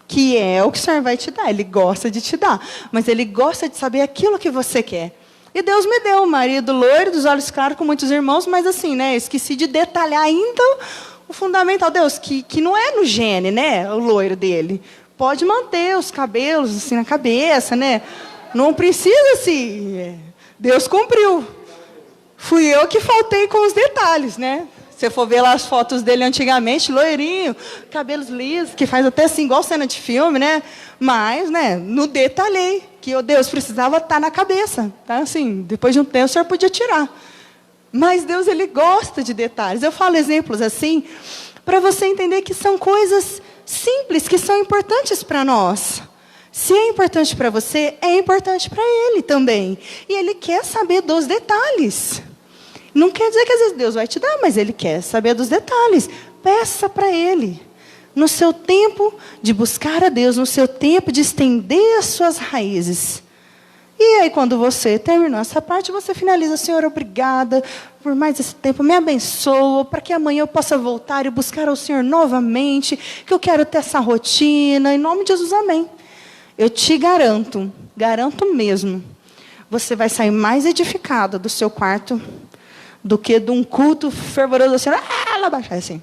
que é o que o Senhor vai te dar. Ele gosta de te dar. Mas Ele gosta de saber aquilo que você quer. E Deus me deu um marido loiro, dos olhos claros, com muitos irmãos, mas assim, né? Esqueci de detalhar ainda o fundamental. Deus, que não é no gene, né? O loiro dele. Pode manter os cabelos assim na cabeça, né? Não precisa assim. Deus cumpriu. Fui eu que faltei com os detalhes, né? Se você for ver lá as fotos dele antigamente, loirinho, cabelos lisos, que faz até assim, igual cena de filme, né? Mas, né, não detalhei. Que, Deus, precisava estar na cabeça. Tá? Assim, depois de um tempo, o Senhor podia tirar. Mas Deus, Ele gosta de detalhes. Eu falo exemplos assim, para você entender que são coisas simples, que são importantes para nós. Se é importante para você, é importante para Ele também. E Ele quer saber dos detalhes. Não quer dizer que às vezes Deus vai te dar, mas Ele quer saber dos detalhes. Peça para Ele. No seu tempo de buscar a Deus, no seu tempo de estender as suas raízes. E aí, quando você terminou essa parte, você finaliza, Senhor, obrigada por mais esse tempo, me abençoa, para que amanhã eu possa voltar e buscar ao Senhor novamente, que eu quero ter essa rotina, em nome de Jesus, amém. Eu te garanto mesmo, você vai sair mais edificada do seu quarto do que de um culto fervoroso, assim, lá baixar assim,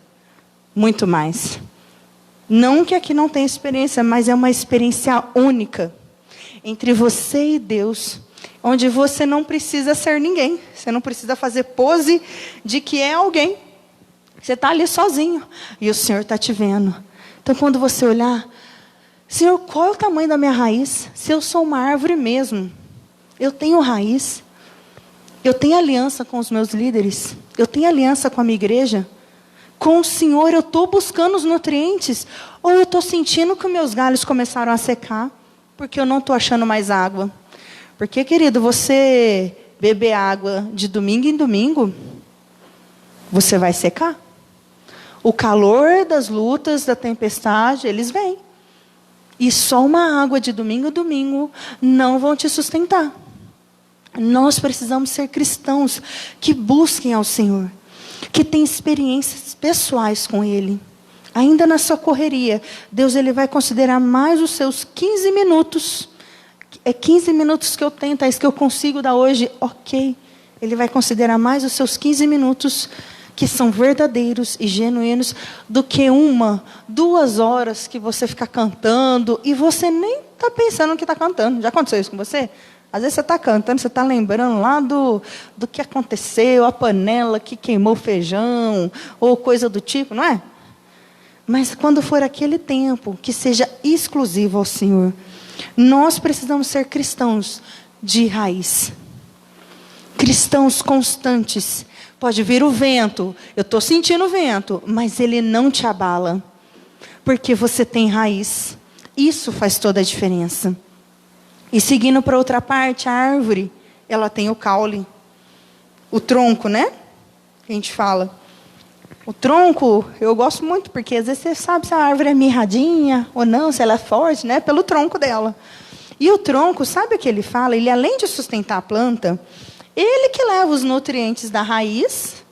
muito mais. Não que aqui não tenha experiência, mas é uma experiência única entre você e Deus, onde você não precisa ser ninguém, você não precisa fazer pose de que é alguém, você está ali sozinho, e o Senhor está te vendo. Então, quando você olhar, Senhor, qual é o tamanho da minha raiz? Se eu sou uma árvore mesmo, eu tenho raiz, eu tenho aliança com os meus líderes, eu tenho aliança com a minha igreja, com o Senhor eu estou buscando os nutrientes, ou eu estou sentindo que meus galhos começaram a secar, porque eu não estou achando mais água. Porque, querido, você beber água de domingo em domingo, você vai secar. O calor das lutas, da tempestade, eles vêm. E só uma água de domingo em domingo não vão te sustentar. Nós precisamos ser cristãos que busquem ao Senhor, que têm experiências pessoais com Ele. Ainda na sua correria, Deus, Ele vai considerar mais os seus 15 minutos. É 15 minutos que eu tenho, é isso que eu consigo dar hoje, ok. Ele vai considerar mais os seus 15 minutos, que são verdadeiros e genuínos, do que 1, 2 horas que você fica cantando, e você nem está pensando no que está cantando. Já aconteceu isso com você? Às vezes você está cantando, você está lembrando lá do que aconteceu, a panela que queimou o feijão, ou coisa do tipo, não é? Mas quando for aquele tempo, que seja exclusivo ao Senhor. Nós precisamos ser cristãos de raiz. Cristãos constantes. Pode vir o vento, eu estou sentindo o vento, mas ele não te abala. Porque você tem raiz. Isso faz toda a diferença. E seguindo para outra parte, a árvore, ela tem o caule. O tronco, né? Que a gente fala. O tronco, eu gosto muito, porque às vezes você sabe se a árvore é mirradinha ou não, se ela é forte, né? Pelo tronco dela. E o tronco, sabe o que ele fala? Ele, além de sustentar a planta, ele que leva os nutrientes da raiz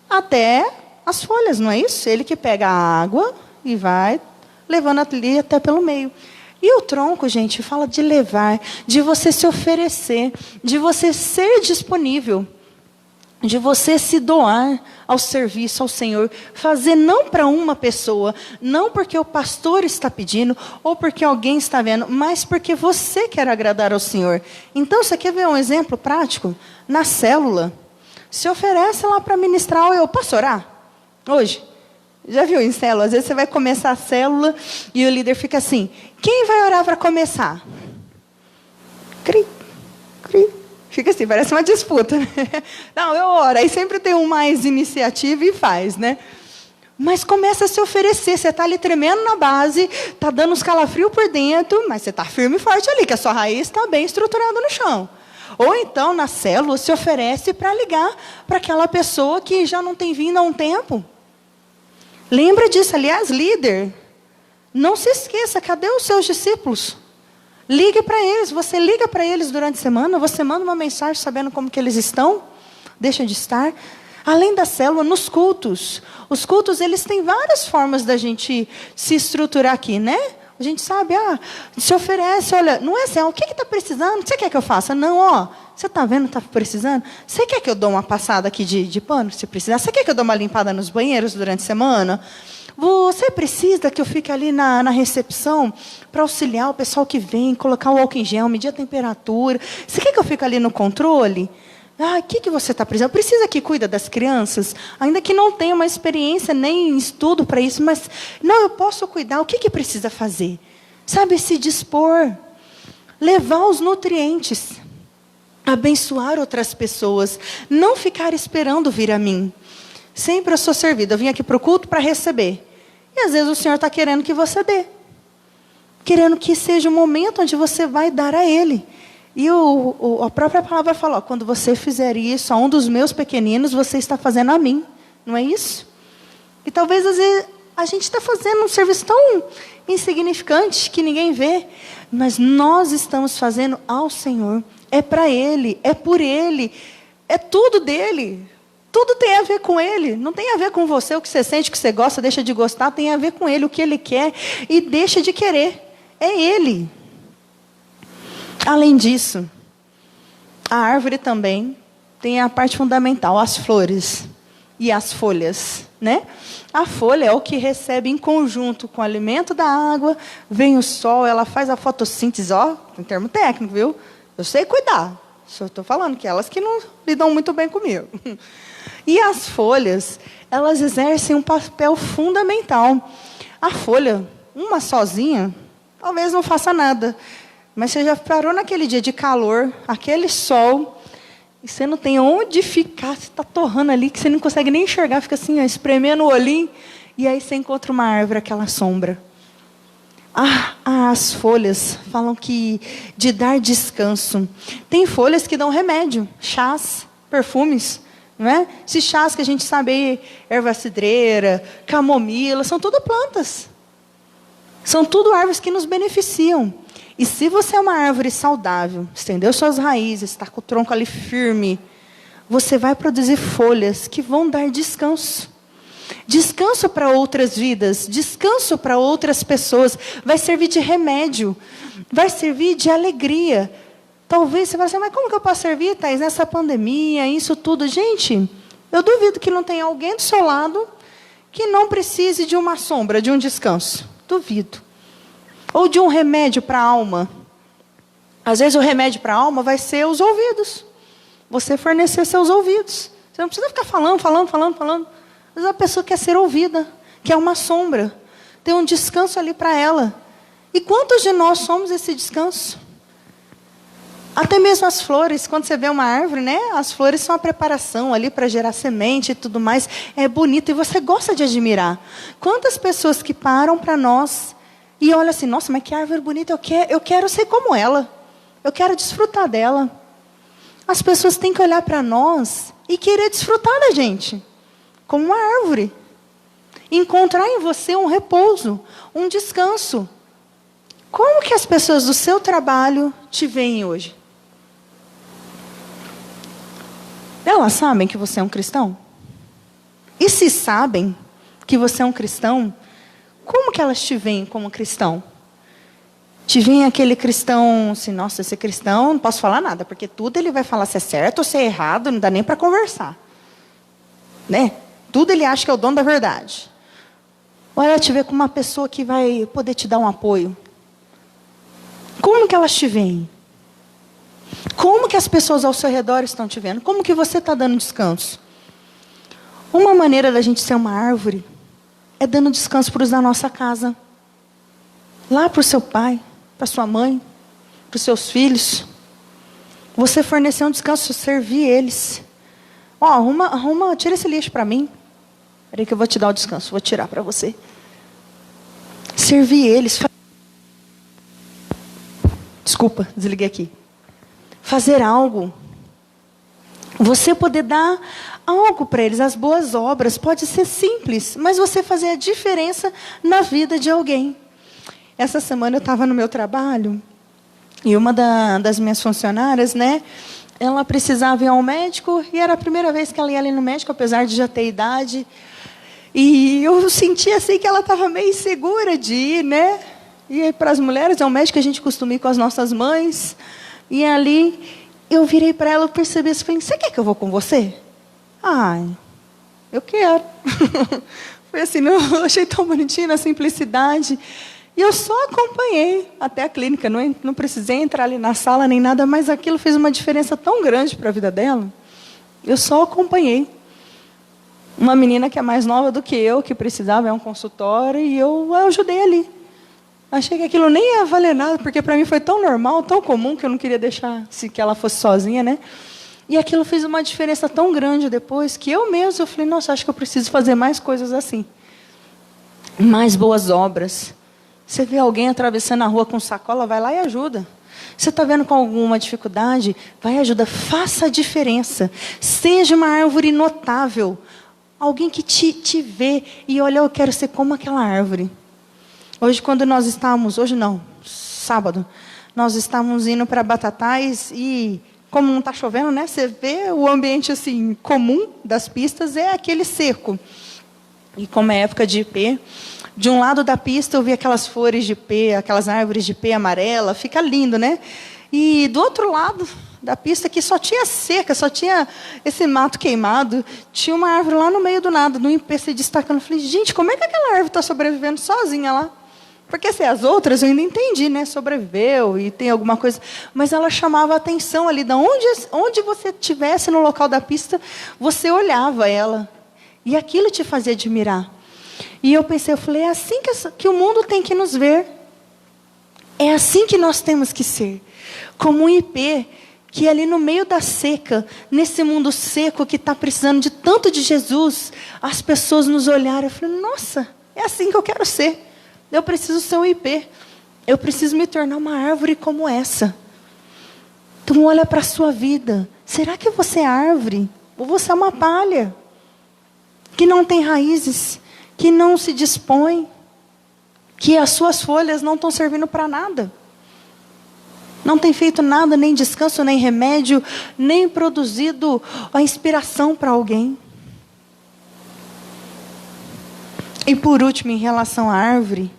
até as folhas, não é isso? Ele que pega a água e vai levando ali até pelo meio. E o tronco, gente, fala de levar, de você se oferecer, de você ser disponível, de você se doar ao serviço ao Senhor, fazer não para uma pessoa, não porque o pastor está pedindo, ou porque alguém está vendo, mas porque você quer agradar ao Senhor. Então, você quer ver um exemplo prático? Na célula, se oferece lá para ministrar, eu posso orar? Hoje? Já viu em célula? Às vezes você vai começar a célula e o líder fica assim, quem vai orar para começar? Cri, cri. Fica assim, parece uma disputa. Né? Não, eu oro. Aí sempre tem um mais iniciativa e faz, né? Mas começa a se oferecer. Você está ali tremendo na base, está dando uns calafrios por dentro, mas você está firme e forte ali, que a sua raiz está bem estruturada no chão. Ou então, na célula, se oferece para ligar para aquela pessoa que já não tem vindo há um tempo. Lembra disso, aliás, líder. Não se esqueça, cadê os seus discípulos? Ligue para eles, você liga para eles durante a semana, você manda uma mensagem sabendo como que eles estão, deixa de estar. Além da célula, nos cultos. Os cultos, eles têm várias formas da gente se estruturar aqui, né? A gente sabe, se oferece, olha, não é assim, o que está precisando? O que você quer que eu faça? Não, você está vendo, está precisando? Você quer que eu dou uma passada aqui de pano, se precisar? Você quer que eu dou uma limpada nos banheiros durante a semana? Você precisa que eu fique ali na recepção para auxiliar o pessoal que vem, colocar o álcool em gel, medir a temperatura. Você quer que eu fique ali no controle? O que você está precisando? Precisa que cuida das crianças? Ainda que não tenha uma experiência nem estudo para isso, mas não, eu posso cuidar. O que precisa fazer? Sabe, se dispor. Levar os nutrientes. Abençoar outras pessoas. Não ficar esperando vir a mim. Sempre eu sou servida. Eu vim aqui para o culto para receber. E às vezes o Senhor está querendo que você dê. Querendo que seja o momento onde você vai dar a Ele. E a própria palavra fala, quando você fizer isso a um dos meus pequeninos, você está fazendo a mim. Não é isso? E talvez às vezes a gente está fazendo um serviço tão insignificante que ninguém vê. Mas nós estamos fazendo ao Senhor. É para Ele, é por Ele. É tudo dEle. Tudo tem a ver com Ele, não tem a ver com você, o que você sente, o que você gosta, deixa de gostar, tem a ver com Ele, o que Ele quer e deixa de querer. É Ele. Além disso, a árvore também tem a parte fundamental, as flores e as folhas, né? A folha é o que recebe em conjunto com o alimento da água, vem o sol, ela faz a fotossíntese, em termo técnico, viu? Eu sei cuidar, só estou falando que elas que não lidam muito bem comigo. E as folhas, elas exercem um papel fundamental. A folha, uma sozinha, talvez não faça nada. Mas você já parou naquele dia de calor, aquele sol, e você não tem onde ficar, você está torrando ali, que você não consegue nem enxergar, fica assim, espremendo o olhinho, e aí você encontra uma árvore, aquela sombra. As folhas falam que de dar descanso. Tem folhas que dão remédio, chás, perfumes. Não é? Esses chás que a gente sabe, erva cidreira, camomila, são tudo plantas. São tudo árvores que nos beneficiam. E se você é uma árvore saudável, estendeu suas raízes, está com o tronco ali firme, você vai produzir folhas que vão dar descanso. Descanso para outras vidas, descanso para outras pessoas, vai servir de remédio, vai servir de alegria. Talvez você fale assim, mas como que eu posso servir, Thaís, nessa pandemia, isso tudo? Gente, eu duvido que não tenha alguém do seu lado que não precise de uma sombra, de um descanso. Duvido. Ou de um remédio para a alma. Às vezes o remédio para a alma vai ser os ouvidos. Você fornecer seus ouvidos. Você não precisa ficar falando. Às vezes a pessoa quer ser ouvida, quer uma sombra. Tem um descanso ali para ela. E quantos de nós somos esse descanso? Até mesmo as flores, quando você vê uma árvore, né? As flores são a preparação ali para gerar semente e tudo mais. É bonito e você gosta de admirar. Quantas pessoas que param para nós e olham assim, nossa, mas que árvore bonita, eu quero ser como ela. Eu quero desfrutar dela. As pessoas têm que olhar para nós e querer desfrutar da gente. Como uma árvore. encontrar em você um repouso, um descanso. Como que as pessoas do seu trabalho te veem hoje? Elas sabem que você é um cristão? E se sabem que você é um cristão, como que elas te veem como cristão? Te veem aquele cristão, assim, nossa, esse cristão, não posso falar nada, porque tudo ele vai falar se é certo ou se é errado, não dá nem para conversar. Né? Tudo ele acha que é o dono da verdade. Ou ela te vê como uma pessoa que vai poder te dar um apoio. Como que elas te veem? Como que as pessoas ao seu redor estão te vendo? Como que você está dando descanso? Uma maneira da gente ser uma árvore é dando descanso para os da nossa casa. Lá para o seu pai, para sua mãe, para os seus filhos. Você fornecer um descanso, servir eles. Ó, tira esse lixo para mim. Peraí que eu vou te dar o descanso, vou tirar para você. Servir eles. Desculpa, desliguei aqui. Fazer algo. Você poder dar algo para eles, as boas obras. Pode ser simples, mas você fazer a diferença na vida de alguém. Essa semana eu estava no meu trabalho e uma das minhas funcionárias, né? Ela precisava ir ao médico e era a primeira vez que ela ia ali no médico, apesar de já ter idade. E eu senti assim que ela estava meio insegura de ir, né? E para as mulheres, é um médico que a gente costuma ir com as nossas mães. E ali, eu virei para ela e percebi assim, falei, você quer que eu vou com você? Ai, eu quero. Foi assim, eu achei tão bonitinho a simplicidade. E eu só acompanhei até a clínica, não precisei entrar ali na sala nem nada, mas aquilo fez uma diferença tão grande para a vida dela. Eu só acompanhei. Uma menina que é mais nova do que eu, que precisava, é um consultório, e eu ajudei ali. Achei que aquilo nem ia valer nada, porque para mim foi tão normal, tão comum, que eu não queria deixar que ela fosse sozinha, né? E aquilo fez uma diferença tão grande depois, que eu falei, nossa, acho que eu preciso fazer mais coisas assim. Mais boas obras. Você vê alguém atravessando a rua com sacola, vai lá e ajuda. Você está vendo com alguma dificuldade? Vai e ajuda. Faça a diferença. Seja uma árvore notável. Alguém que te vê e olha, eu quero ser como aquela árvore. Hoje, quando nós estávamos, sábado, nós estávamos indo para Batatais e, como não está chovendo, né? Você vê o ambiente assim comum das pistas é aquele seco. E como é época de ipê, de um lado da pista eu vi aquelas flores de ipê, aquelas árvores de ipê amarela, fica lindo, né? E do outro lado da pista, que só tinha seca, só tinha esse mato queimado, tinha uma árvore lá no meio do nada, no ipê se destacando. Eu falei, gente, como é que aquela árvore está sobrevivendo sozinha lá? Porque se as outras eu ainda entendi, né? Sobreviveu e tem alguma coisa. Mas ela chamava a atenção ali, de onde você estivesse no local da pista, você olhava ela. E aquilo te fazia admirar. E eu pensei, eu falei, é assim que o mundo tem que nos ver. É assim que nós temos que ser. Como um ipê, que ali no meio da seca, nesse mundo seco que está precisando de tanto de Jesus, as pessoas nos olharam. Eu falei, nossa, é assim que eu quero ser. Eu preciso ser um ipê. Eu preciso me tornar uma árvore como essa. Então olha para a sua vida. Será que você é árvore? Ou você é uma palha? Que não tem raízes, que não se dispõe, que as suas folhas não estão servindo para nada. Não tem feito nada, nem descanso, nem remédio, nem produzido a inspiração para alguém. E por último, em relação à árvore,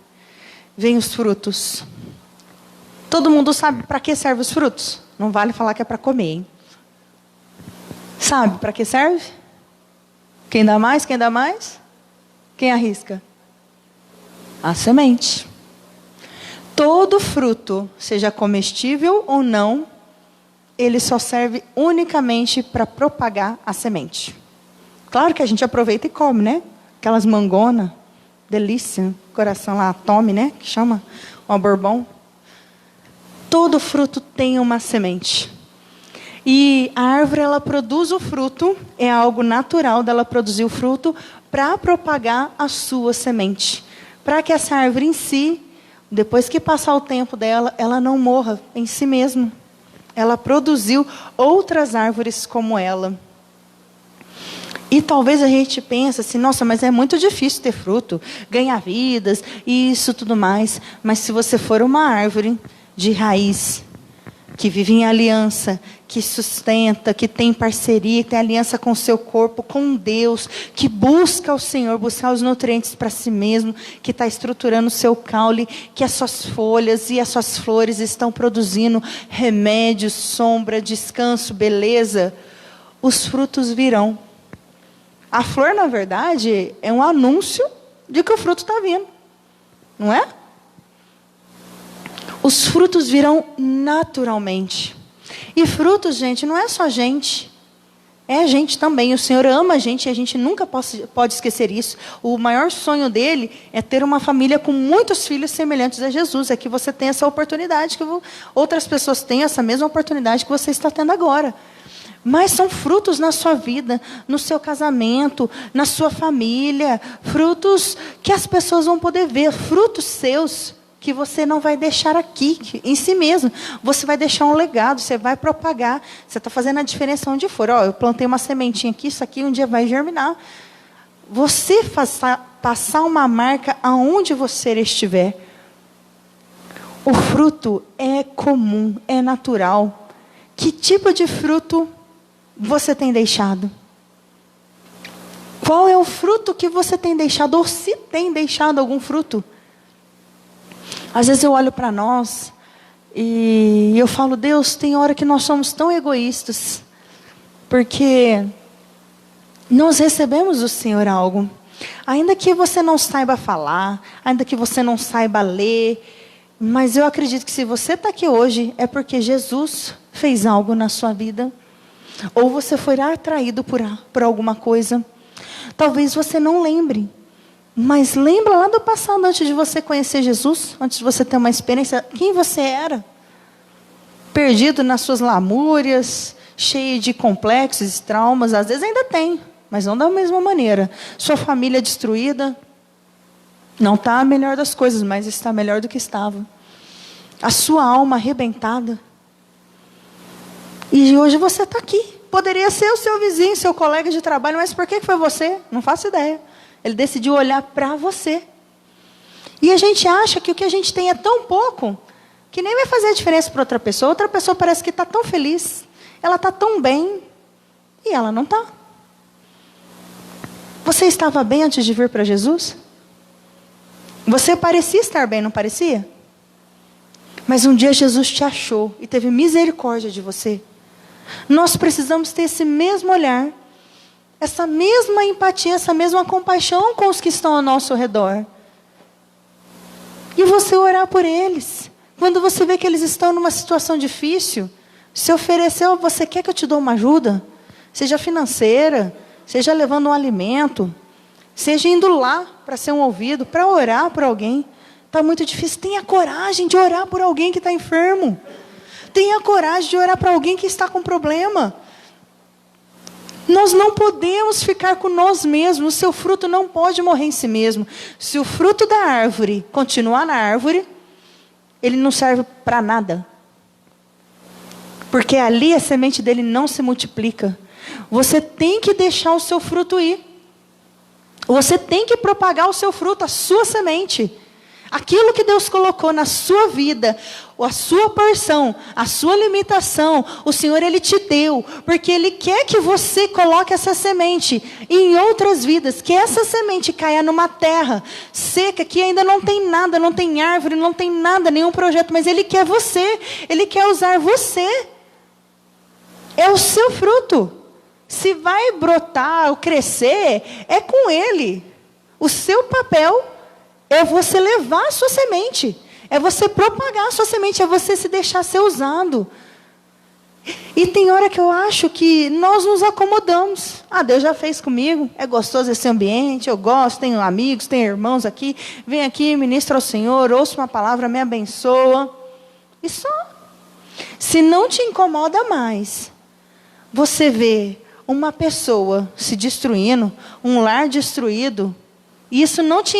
vem os frutos. Todo mundo sabe para que servem os frutos? Não vale falar que é para comer, hein? Sabe para que serve? Quem dá mais? Quem dá mais? Quem arrisca? A semente. Todo fruto, seja comestível ou não, ele só serve unicamente para propagar a semente. Claro que a gente aproveita e come, né? Aquelas mangonas, delícia, coração lá, tome, né? Que chama, o bourbon. Todo fruto tem uma semente. E a árvore, ela produz o fruto, é algo natural dela produzir o fruto para propagar a sua semente. Para que essa árvore em si, depois que passar o tempo dela, ela não morra em si mesma. Ela produziu outras árvores como ela. E talvez a gente pense assim, nossa, mas é muito difícil ter fruto, ganhar vidas, isso tudo mais. Mas se você for uma árvore de raiz, que vive em aliança, que sustenta, que tem parceria, que tem aliança com o seu corpo, com Deus, que busca o Senhor, buscar os nutrientes para si mesmo, que está estruturando o seu caule, que as suas folhas e as suas flores estão produzindo remédio, sombra, descanso, beleza, os frutos virão. A flor, na verdade, é um anúncio de que o fruto está vindo, não é? Os frutos virão naturalmente. E frutos, gente, não é só gente. É a gente também. O Senhor ama a gente e a gente nunca pode esquecer isso. O maior sonho dele é ter uma família com muitos filhos semelhantes a Jesus. É que você tenha essa oportunidade, que outras pessoas tenham essa mesma oportunidade que você está tendo agora. Mas são frutos na sua vida, no seu casamento, na sua família. Frutos que as pessoas vão poder ver. Frutos seus que você não vai deixar aqui, em si mesmo. Você vai deixar um legado, você vai propagar. Você está fazendo a diferença onde for. Eu plantei uma sementinha aqui, isso aqui um dia vai germinar. Você passar uma marca aonde você estiver. O fruto é comum, é natural. Que tipo de fruto você tem deixado? Qual é o fruto que você tem deixado? Ou se tem deixado algum fruto? Às vezes eu olho para nós e eu falo, Deus, tem hora que nós somos tão egoístas. Porque nós recebemos do Senhor algo. Ainda que você não saiba falar, ainda que você não saiba ler, mas eu acredito que se você está aqui hoje, é porque Jesus fez algo na sua vida. Ou você foi atraído por alguma coisa. Talvez você não lembre. Mas lembra lá do passado, antes de você conhecer Jesus, antes de você ter uma experiência, quem você era? Perdido nas suas lamúrias, cheio de complexos, traumas, às vezes ainda tem, mas não da mesma maneira. Sua família destruída, não está a melhor das coisas, mas está melhor do que estava. A sua alma arrebentada. E hoje você está aqui. Poderia ser o seu vizinho, seu colega de trabalho, mas por que foi você? Não faço ideia. Ele decidiu olhar para você. E a gente acha que o que a gente tem é tão pouco, que nem vai fazer a diferença para outra pessoa. Outra pessoa parece que está tão feliz, ela está tão bem, e ela não está. Você estava bem antes de vir para Jesus? Você parecia estar bem, não parecia? Mas um dia Jesus te achou e teve misericórdia de você. Nós precisamos ter esse mesmo olhar, essa mesma empatia, essa mesma compaixão com os que estão ao nosso redor. E você orar por eles. Quando você vê que eles estão numa situação difícil, se ofereceu, você quer que eu te dou uma ajuda? Seja financeira, seja levando um alimento, seja indo lá para ser um ouvido, para orar por alguém. Está muito difícil. Tenha coragem de orar por alguém que está enfermo. Tenha coragem de orar para alguém que está com problema. Nós não podemos ficar com nós mesmos. O seu fruto não pode morrer em si mesmo. Se o fruto da árvore continuar na árvore, ele não serve para nada. Porque ali a semente dele não se multiplica. Você tem que deixar o seu fruto ir. Você tem que propagar o seu fruto, a sua semente. Aquilo que Deus colocou na sua vida, a sua porção, a sua limitação, o Senhor, Ele te deu, porque Ele quer que você coloque essa semente em outras vidas, que essa semente caia numa terra seca, que ainda não tem nada, não tem árvore, não tem nada, nenhum projeto, mas Ele quer você, Ele quer usar você. É o seu fruto. Se vai brotar ou crescer, é com Ele. O seu papel é você levar a sua semente. É você propagar a sua semente. É você se deixar ser usado. E tem hora que eu acho que nós nos acomodamos. Ah, Deus já fez comigo. É gostoso esse ambiente. Eu gosto. Tenho amigos, tenho irmãos aqui. Vem aqui, ministra ao Senhor. Ouça uma palavra, me abençoa. E só. Se não te incomoda mais, você vê uma pessoa se destruindo, um lar destruído, e isso não te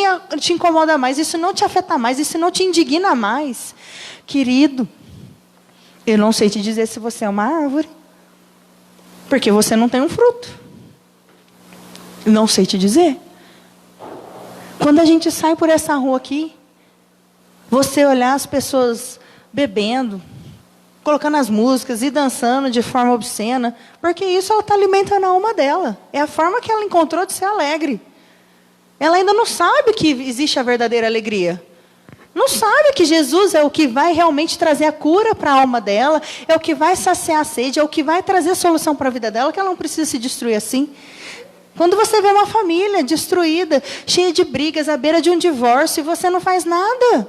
incomoda mais, isso não te afeta mais, isso não te indigna mais. Querido, eu não sei te dizer se você é uma árvore, porque você não tem um fruto. Não sei te dizer. Quando a gente sai por essa rua aqui, você olhar as pessoas bebendo, colocando as músicas e dançando de forma obscena, porque isso ela está alimentando a alma dela. É a forma que ela encontrou de ser alegre. Ela ainda não sabe que existe a verdadeira alegria. Não sabe que Jesus é o que vai realmente trazer a cura para a alma dela, é o que vai saciar a sede, é o que vai trazer a solução para a vida dela, que ela não precisa se destruir assim. Quando você vê uma família destruída, cheia de brigas, à beira de um divórcio, e você não faz nada,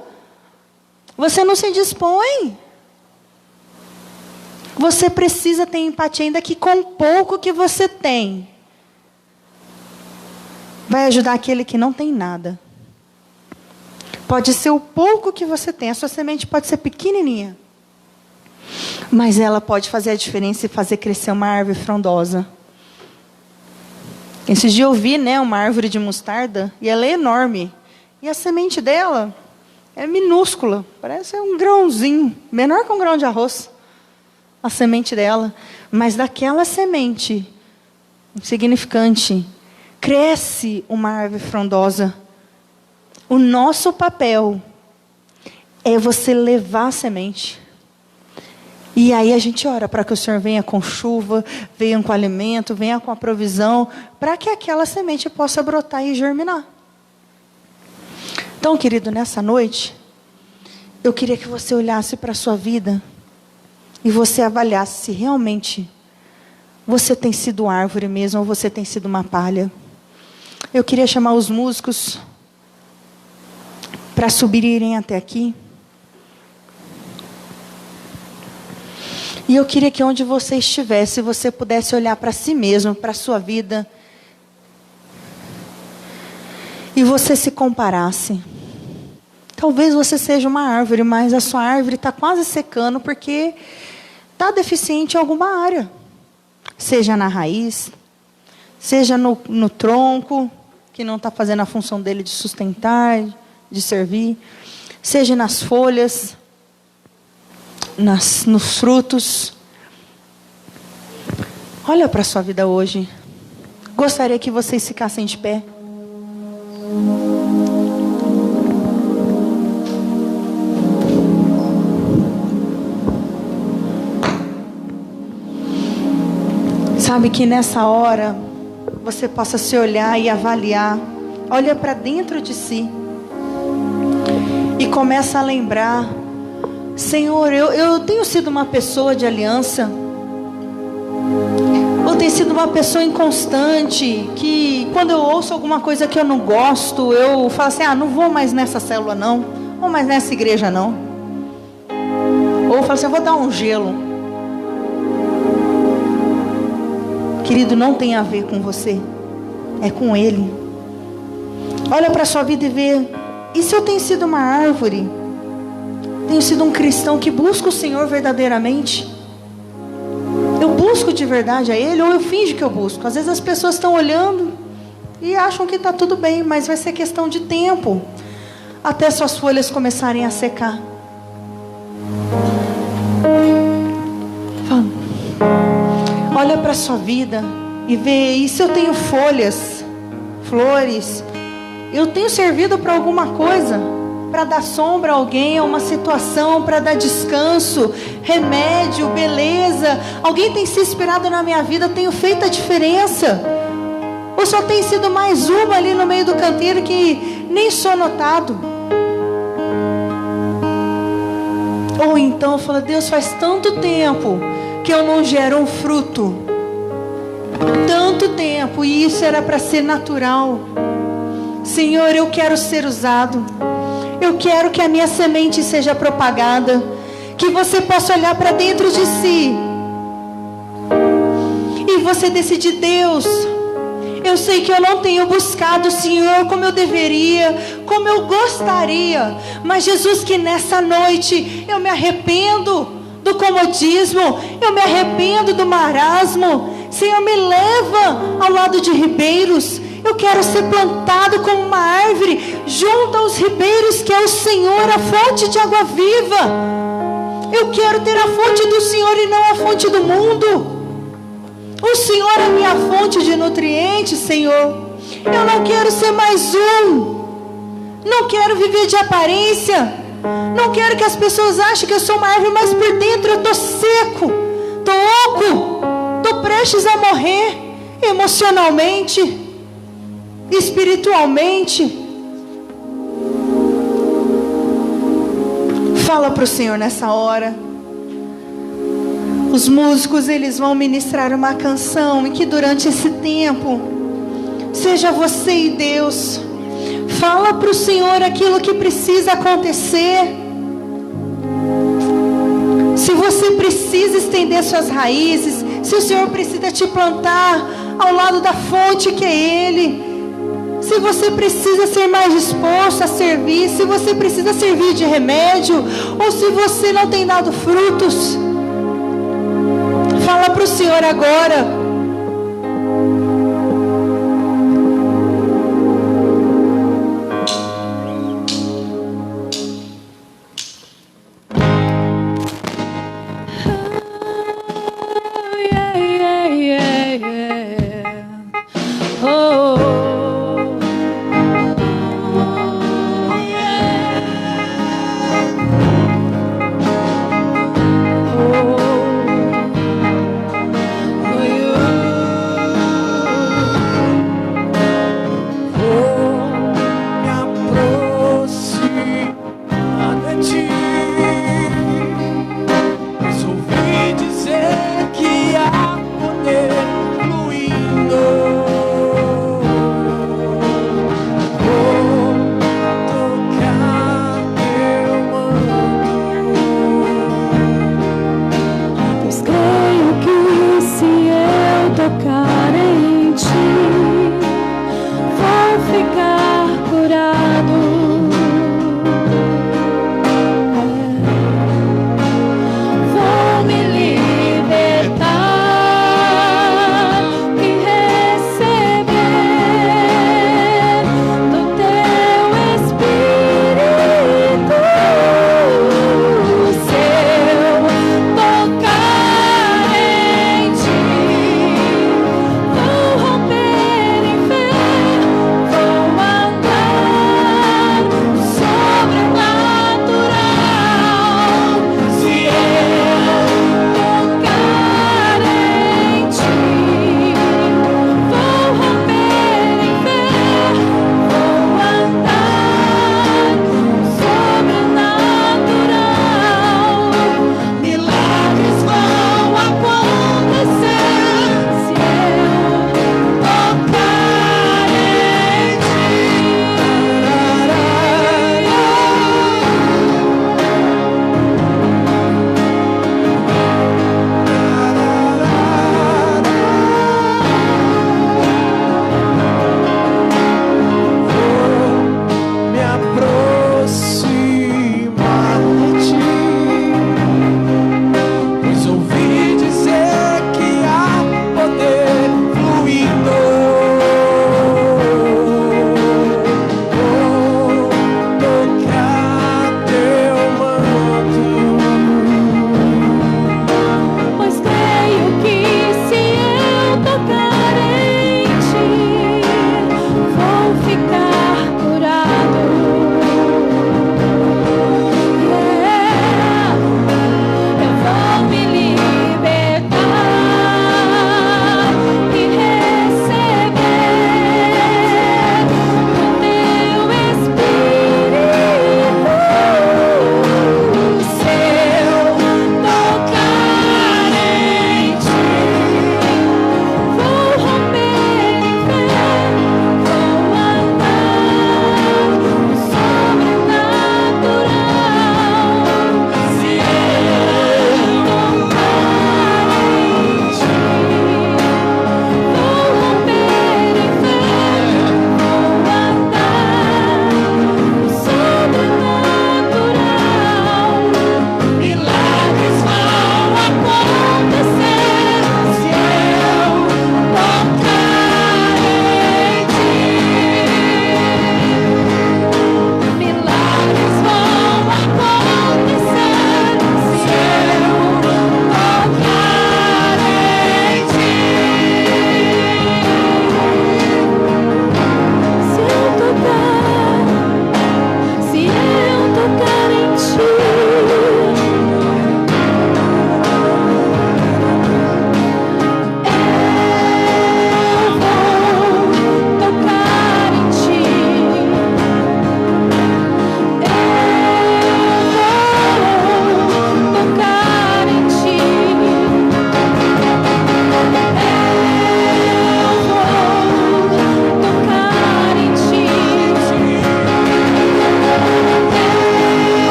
você não se dispõe. Você precisa ter empatia, ainda que com o pouco que você tem, vai ajudar aquele que não tem nada. Pode ser o pouco que você tem, a sua semente pode ser pequenininha, mas ela pode fazer a diferença e fazer crescer uma árvore frondosa. Esses dias eu vi, uma árvore de mostarda, e ela é enorme, e a semente dela é minúscula, parece um grãozinho, menor que um grão de arroz, a semente dela, mas daquela semente insignificante, cresce uma árvore frondosa. O nosso papel é você levar a semente. E aí a gente ora para que o Senhor venha com chuva, venha com alimento, venha com a provisão, para que aquela semente possa brotar e germinar. Então, querido, nessa noite, eu queria que você olhasse para a sua vida e você avaliasse se realmente você tem sido árvore mesmo ou você tem sido uma palha. Eu queria chamar os músicos para subirem até aqui. E eu queria que onde você estivesse, você pudesse olhar para si mesmo, para a sua vida, e você se comparasse. Talvez você seja uma árvore, mas a sua árvore está quase secando porque está deficiente em alguma área. Seja na raiz, seja no tronco, que não está fazendo a função dele de sustentar, de servir, seja nas folhas, nos frutos. Olha para a sua vida hoje. Gostaria que vocês ficassem de pé. Sabe que nessa hora você possa se olhar e avaliar. Olha para dentro de si. E começa a lembrar: Senhor, eu tenho sido uma pessoa de aliança. Eu tenho sido uma pessoa inconstante, que quando eu ouço alguma coisa que eu não gosto, eu falo assim: não vou mais nessa célula não, não vou mais nessa igreja não. Ou eu falo assim: eu vou dar um gelo. Querido, não tem a ver com você, é com Ele. Olha para a sua vida e vê: e se eu tenho sido uma árvore? Tenho sido um cristão que busca o Senhor verdadeiramente? Eu busco de verdade a Ele, ou eu finjo que eu busco? Às vezes as pessoas estão olhando e acham que está tudo bem, mas vai ser questão de tempo até suas folhas começarem a secar. Olha para a sua vida e vê: e se eu tenho folhas, flores, eu tenho servido para alguma coisa? Para dar sombra a alguém, a uma situação, para dar descanso, remédio, beleza? Alguém tem se inspirado na minha vida, tenho feito a diferença? Ou só tem sido mais uma ali no meio do canteiro que nem sou notado? Ou então fala: Deus, faz tanto tempo que eu não gero um fruto, tanto tempo, e isso era para ser natural. Senhor, eu quero ser usado, eu quero que a minha semente seja propagada, que você possa olhar para dentro de si e você decidir: Deus, eu sei que eu não tenho buscado o Senhor como eu deveria, como eu gostaria, mas Jesus, que nessa noite eu me arrependo do comodismo, eu me arrependo do marasmo. Senhor, me leva ao lado de ribeiros. Eu quero ser plantado como uma árvore junto aos ribeiros, que é o Senhor, a fonte de água viva. Eu quero ter a fonte do Senhor e não a fonte do mundo. O Senhor é a minha fonte de nutrientes, Senhor. Eu não quero ser mais um. Não quero viver de aparência. Não quero que as pessoas achem que eu sou uma árvore, mas por dentro eu estou seco, estou oco, estou prestes a morrer emocionalmente, espiritualmente. Fala para o Senhor nessa hora. Os músicos, eles vão ministrar uma canção em que durante esse tempo seja você e Deus. Fala para o Senhor aquilo que precisa acontecer. Se você precisa estender suas raízes, se o Senhor precisa te plantar ao lado da fonte que é Ele, se você precisa ser mais disposto a servir, se você precisa servir de remédio, ou se você não tem dado frutos, fala para o Senhor agora. Oh,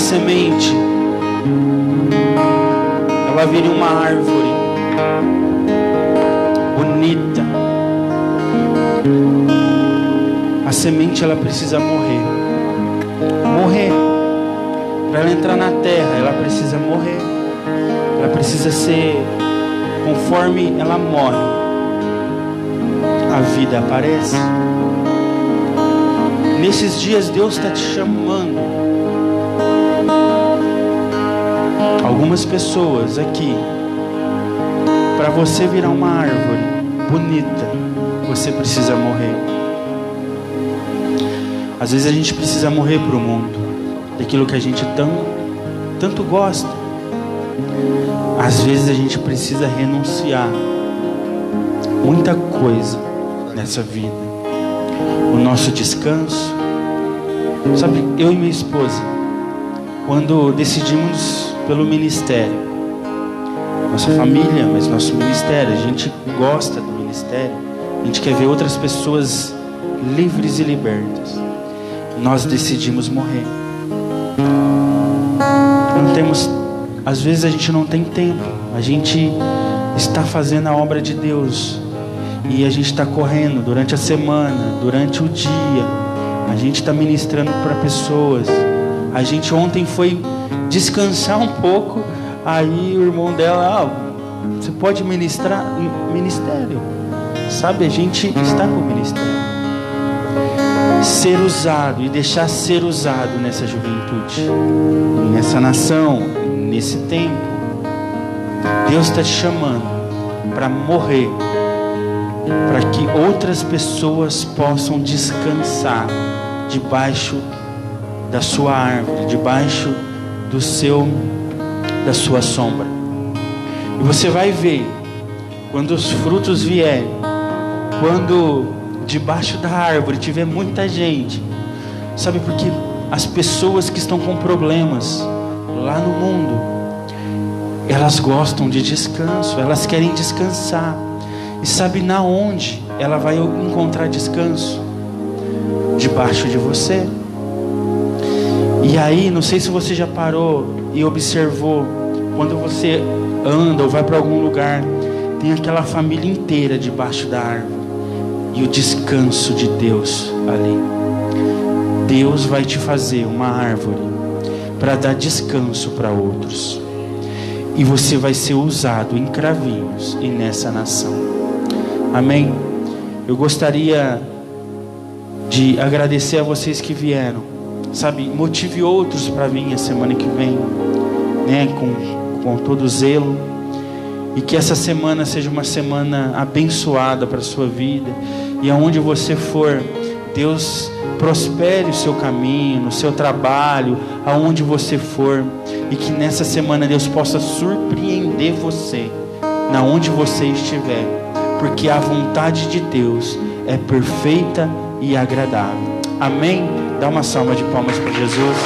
semente, ela vire uma árvore bonita. A semente, ela precisa morrer. Para ela entrar na terra, ela precisa morrer. Ela precisa ser, conforme ela morre, a vida aparece. Nesses dias Deus está te chamando. Algumas pessoas aqui, para você virar uma árvore bonita, você precisa morrer. Às vezes a gente precisa morrer para o mundo, daquilo que a gente tanto gosta. Às vezes a gente precisa renunciar muita coisa nessa vida. O nosso descanso. Sabe, eu e minha esposa, quando decidimos pelo ministério, nossa família, mas nosso ministério, a gente gosta do ministério, a gente quer ver outras pessoas livres e libertas. Nós decidimos morrer. Não temos, às vezes a gente não tem tempo. A gente está fazendo a obra de Deus e a gente está correndo durante a semana, durante o dia. A gente está ministrando para pessoas. A gente ontem foi descansar um pouco. Aí o irmão dela, você pode ministrar? Ministério. Sabe, a gente está com o ministério. Ser usado e deixar ser usado nessa juventude, nessa nação, nesse tempo. Deus está te chamando para morrer, para que outras pessoas possam descansar debaixo da sua árvore, debaixo da sua sombra. E você vai ver, quando os frutos vierem, quando debaixo da árvore tiver muita gente, sabe, porque as pessoas que estão com problemas lá no mundo, elas gostam de descanso, elas querem descansar. E sabe na onde ela vai encontrar descanso? Debaixo de você. E aí, não sei se você já parou e observou, quando você anda ou vai para algum lugar, tem aquela família inteira debaixo da árvore. E o descanso de Deus ali. Deus vai te fazer uma árvore para dar descanso para outros. E você vai ser usado em Cravinhos e nessa nação. Amém? Eu gostaria de agradecer a vocês que vieram. Sabe, motive outros para vir a semana que vem, né? Com todo zelo. E que essa semana seja uma semana abençoada para a sua vida. E aonde você for, Deus prospere o seu caminho, no seu trabalho, aonde você for. E que nessa semana Deus possa surpreender você, na onde você estiver. Porque a vontade de Deus é perfeita e agradável. Amém? Dá uma salva de palmas para Jesus.